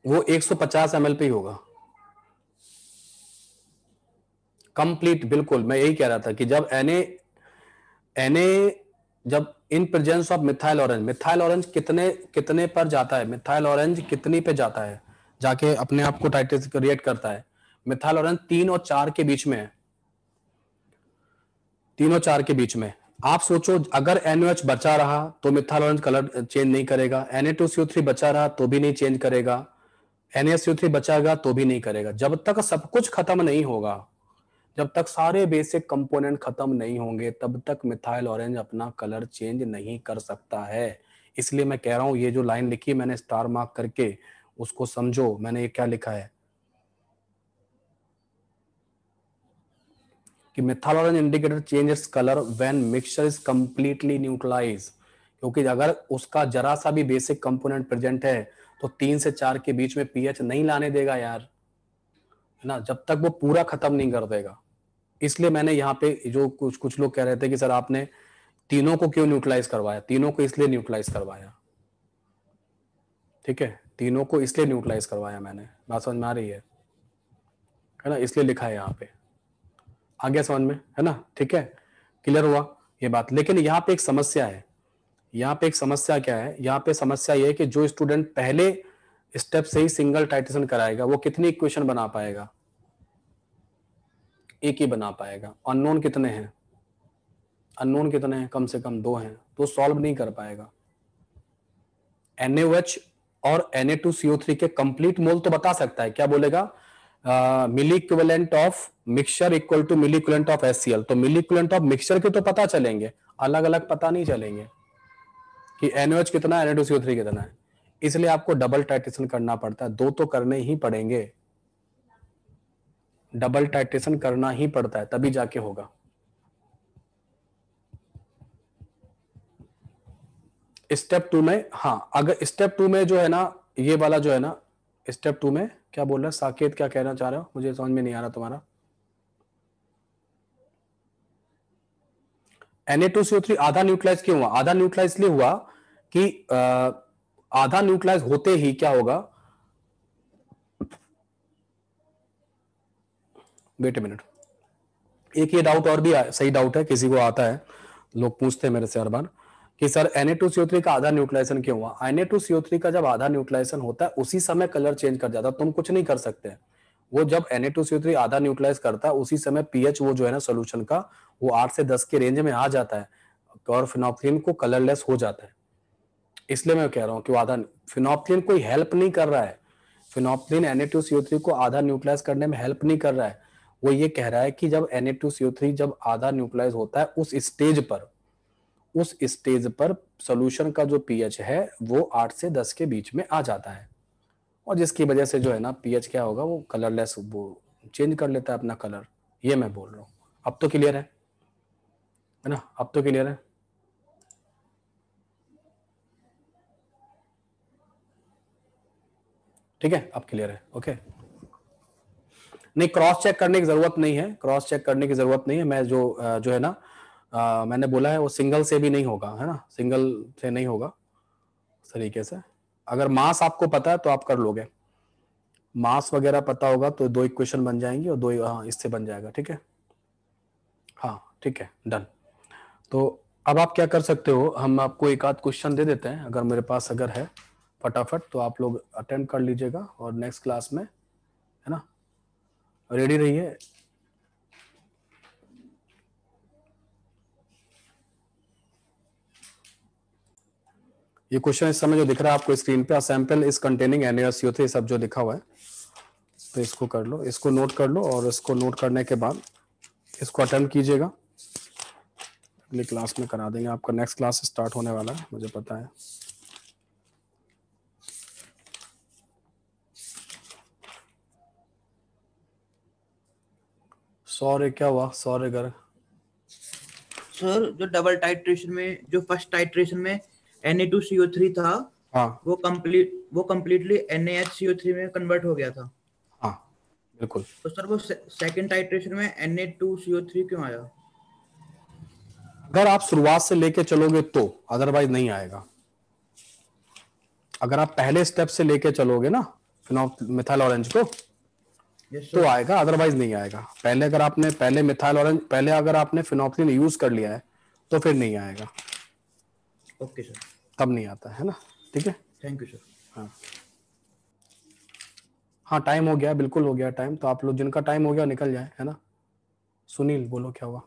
वो 150 ml पे ही होगा, कंप्लीट। बिल्कुल मैं यही कह रहा था कि जब Na जब in presence of methyl orange कितने पर जाता है, मिथाइल ऑरेंज कितनी पे जाता है, जाके अपने आप को टाइट्रेट रिएक्ट करता है। मिथाइल ऑरेंज 3 और 4 के बीच में है, 3 और 4 के बीच में। आप सोचो अगर NaOH बचा रहा तो मिथाइल ऑरेंज कलर चेंज नहीं करेगा, Na2CO3 बचा रहा तो भी नहीं चेंज करेगा, NaSO3 बचाएगा तो भी नहीं करेगा। जब तक सब कुछ खत्म नहीं होगा, जब तक सारे बेसिक कंपोनेंट खत्म नहीं होंगे, तब तक मिथाइल ऑरेंज अपना कलर चेंज नहीं कर सकता है। इसलिए मैं कह रहा हूं ये जो लाइन लिखी मैंने स्टार मार्क करके, उसको समझो मैंने ये क्या लिखा है कि methyl orange indicator change its colour when mixture is completely neutralise. क्योंकि अगर उसका जरा सा भी बेसिक कंपोनेंट प्रेजेंट है तो 3 से 4 के बीच में पीएच नहीं लाने देगा यार, है ना, जब तक वो पूरा खत्म नहीं कर देगा। इसलिए मैंने यहाँ पे जो कुछ लोग कह रहे थे कि सर आपने तीनों को क्यों न्यूट्रलाइज करवाया, तीनों को इसलिए न्यूट्रलाइज करवाया, ठीक है, तीनों को इसलिए न्यूट्रलाइज करवाया मैंने, बात समझ में आ रही है ना, इसलिए लिखा है यहाँ पे, आ गया समझ में, है ना, ठीक है, क्लियर हुआ ये बात। लेकिन यहाँ पे एक समस्या है, यहाँ पे एक समस्या क्या है, यहाँ पे समस्या ये है कि जो स्टूडेंट पहले स्टेप से ही सिंगल टाइट्रेशन कराएगा वो कितनी इक्वेशन बना पाएगा, एक ही बना पाएगा। अननोन कितने हैं, अननोन कितने हैं, कम से कम 2 हैं, तो सॉल्व नहीं कर पाएगा। NaOH और Na2CO3 के कंप्लीट मोल तो बता सकता है, क्या बोलेगा, milliequivalent of mixture equal to milliequivalent of HCl। तो मिली इक्विवेलेंट ऑफ मिक्सचर के तो पता चलेंगे, अलग अलग पता नहीं चलेंगे कि NaOH कितना है, Na2CO3 कितना है। इसलिए आपको डबल टाइट्रेशन करना पड़ता है, 2 तो करने ही पड़ेंगे, डबल टाइट्रेशन करना ही पड़ता है, तभी जाके होगा। स्टेप 2 में, हाँ, अगर स्टेप 2 में जो है ना, ये वाला जो है ना, स्टेप 2 में क्या बोल रहा है साकेत, क्या कहना चाह रहे हो, मुझे समझ में नहीं आ रहा तुम्हारा। Na2CO3 आधा न्यूट्रलाइज क्यों हुआ, आधा न्यूट्रलाइज इसलिए हुआ कि आधा न्यूट्रलाइज होते ही क्या होगा, वेट अ मिनट, एक ये डाउट और भी सही डाउट है, किसी को आता है, लोग पूछते हैं मेरे से हर बार कि सर Na2CO3 का आधा न्यूट्रलाइजेशन क्यों हुआ। Na2CO3 का जब आधा न्यूट्रलाइजेशन होता है उसी समय कलर चेंज कर जाता है, तुम कुछ नहीं कर सकते। वो जब Na2CO3 आधा न्यूट्रलाइज करता है उसी समय पीएच वो जो है ना सोल्यूशन का, वो 8 से 10 के रेंज में आ जाता है और फिनोप्टेन को कलरलेस हो जाता है। इसलिए मैं कह रहा हूं कि वो आधा, फिनोप्टेन कोई हेल्प नहीं कर रहा है, फिनोप्टेन Na2CO3 को आधा न्यूट्रलाइज करने में हेल्प नहीं कर रहा है। वो ये कह रहा है कि जब Na2CO3 जब आधा न्यूट्रलाइज होता है उस स्टेज पर सॉल्यूशन का जो पीएच है वो 8 से 10 के बीच में आ जाता है, और जिसकी वजह से जो है ना पीएच क्या होगा, वो कलरलेस, वो चेंज कर लेता है अपना कलर। ये मैं बोल रहा हूं। अब तो क्लियर है ना, अब तो क्लियर है, ठीक है, अब क्लियर है, ओके। नहीं, क्रॉस चेक करने की जरूरत नहीं है, क्रॉस चेक करने की जरूरत नहीं है। मैं जो है ना मैंने बोला है वो सिंगल से भी नहीं होगा, है ना, सिंगल से नहीं होगा इस तरीके से। अगर मास आपको पता है तो आप कर लोगे, मास वगैरह पता होगा तो 2 इक्वेशन बन जाएंगी और 2 इससे बन जाएगा, ठीक है, हाँ ठीक है, डन। तो अब आप क्या कर सकते हो, हम आपको एक आध क्वेश्चन दे देते हैं, अगर मेरे पास अगर है फटाफट, तो आप लोग अटेम्प्ट कर लीजिएगा और नेक्स्ट क्लास में, है ना, रेडी रहिए। ये क्वेश्चन इस समय जो दिख रहा है आपको स्क्रीन पे, सैंपल इज कंटेनिंग NaCO3, सब जो लिखा हुआ है, तो इसको कर लो, इसको नोट कर लो, और इसको नोट करने के बाद इसको अटेम्प्ट कीजिएगा। अगली क्लास में करा देंगे, आपका नेक्स्ट क्लास स्टार्ट होने वाला है, मुझे पता है। सौर्य क्या हुआ, सौर्य गर्ग? सर जो डबल टाइट्रेशन में, जो फर्स्ट टाइट्रेशन में Na2CO3 था, हाँ वो कंप्लीटली NaHCO3 में कन्वर्ट हो गया था। हाँ बिल्कुल। तो सर वो सेकंड टाइट्रेशन में Na2CO3 क्यों आया? अगर आप शुरुआत से लेके चलोगे तो, अदरवाइज नहीं आएगा। अगर आप पहले स्टेप से लेके चलोगे ना मिथाइल ऑरेंज को, तो आएगा, अदरवाइज नहीं आएगा। पहले अगर आपने मिथाइल ऑरेंज, पहले अगर आपने फिनोक्सिन यूज कर लिया है तो फिर नहीं आएगा। ओके सर, तब नहीं आता है ना, ठीक है। Thank you sir. हाँ हाँ, टाइम हो गया, बिल्कुल हो गया टाइम, तो आप लोग जिनका टाइम हो गया निकल जाए, है ना। सुनील बोलो क्या हुआ?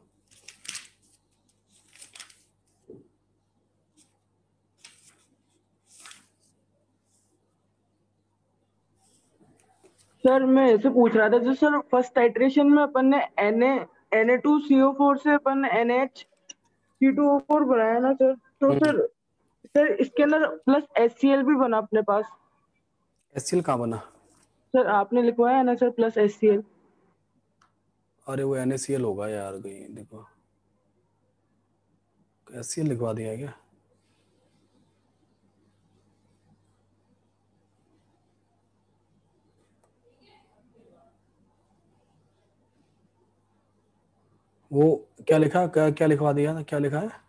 सर मैं ऐसे पूछ रहा था, जो सर फर्स्ट टाइट्रेशन में अपन ने Na2CO4 से अपन ने NaHC2O4 बनाया ना सर, तो सर इसके अंदर प्लस HCl भी बना अपने पास। HCl कहाँ बना? सर आपने लिखवाया ना सर प्लस HCl। अरे वो NaCl होगा यार, कहीं देखो, HCl लिखवा दिया है क्या? वो क्या लिखा, क्या लिखवा दिया था, क्या लिखा है?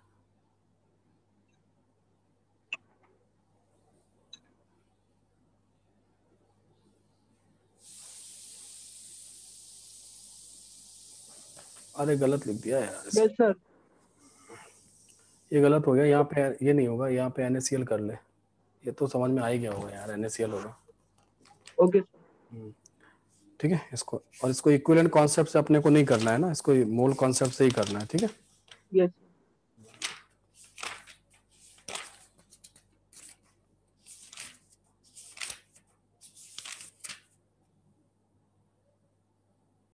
अरे गलत लिख दिया यार। Yes sir. ये गलत हो गया, यहाँ पे ये नहीं होगा, यहाँ पे NaCl कर ले, ये तो समझ में आ ही गया होगा यार, NaCl होगा। Okay sir. ठीक है, इसको और इसको इक्विवेलेंट कॉन्सेप्ट से अपने को नहीं करना है ना, इसको मोल कॉन्सेप्ट से ही करना है, ठीक है। यस।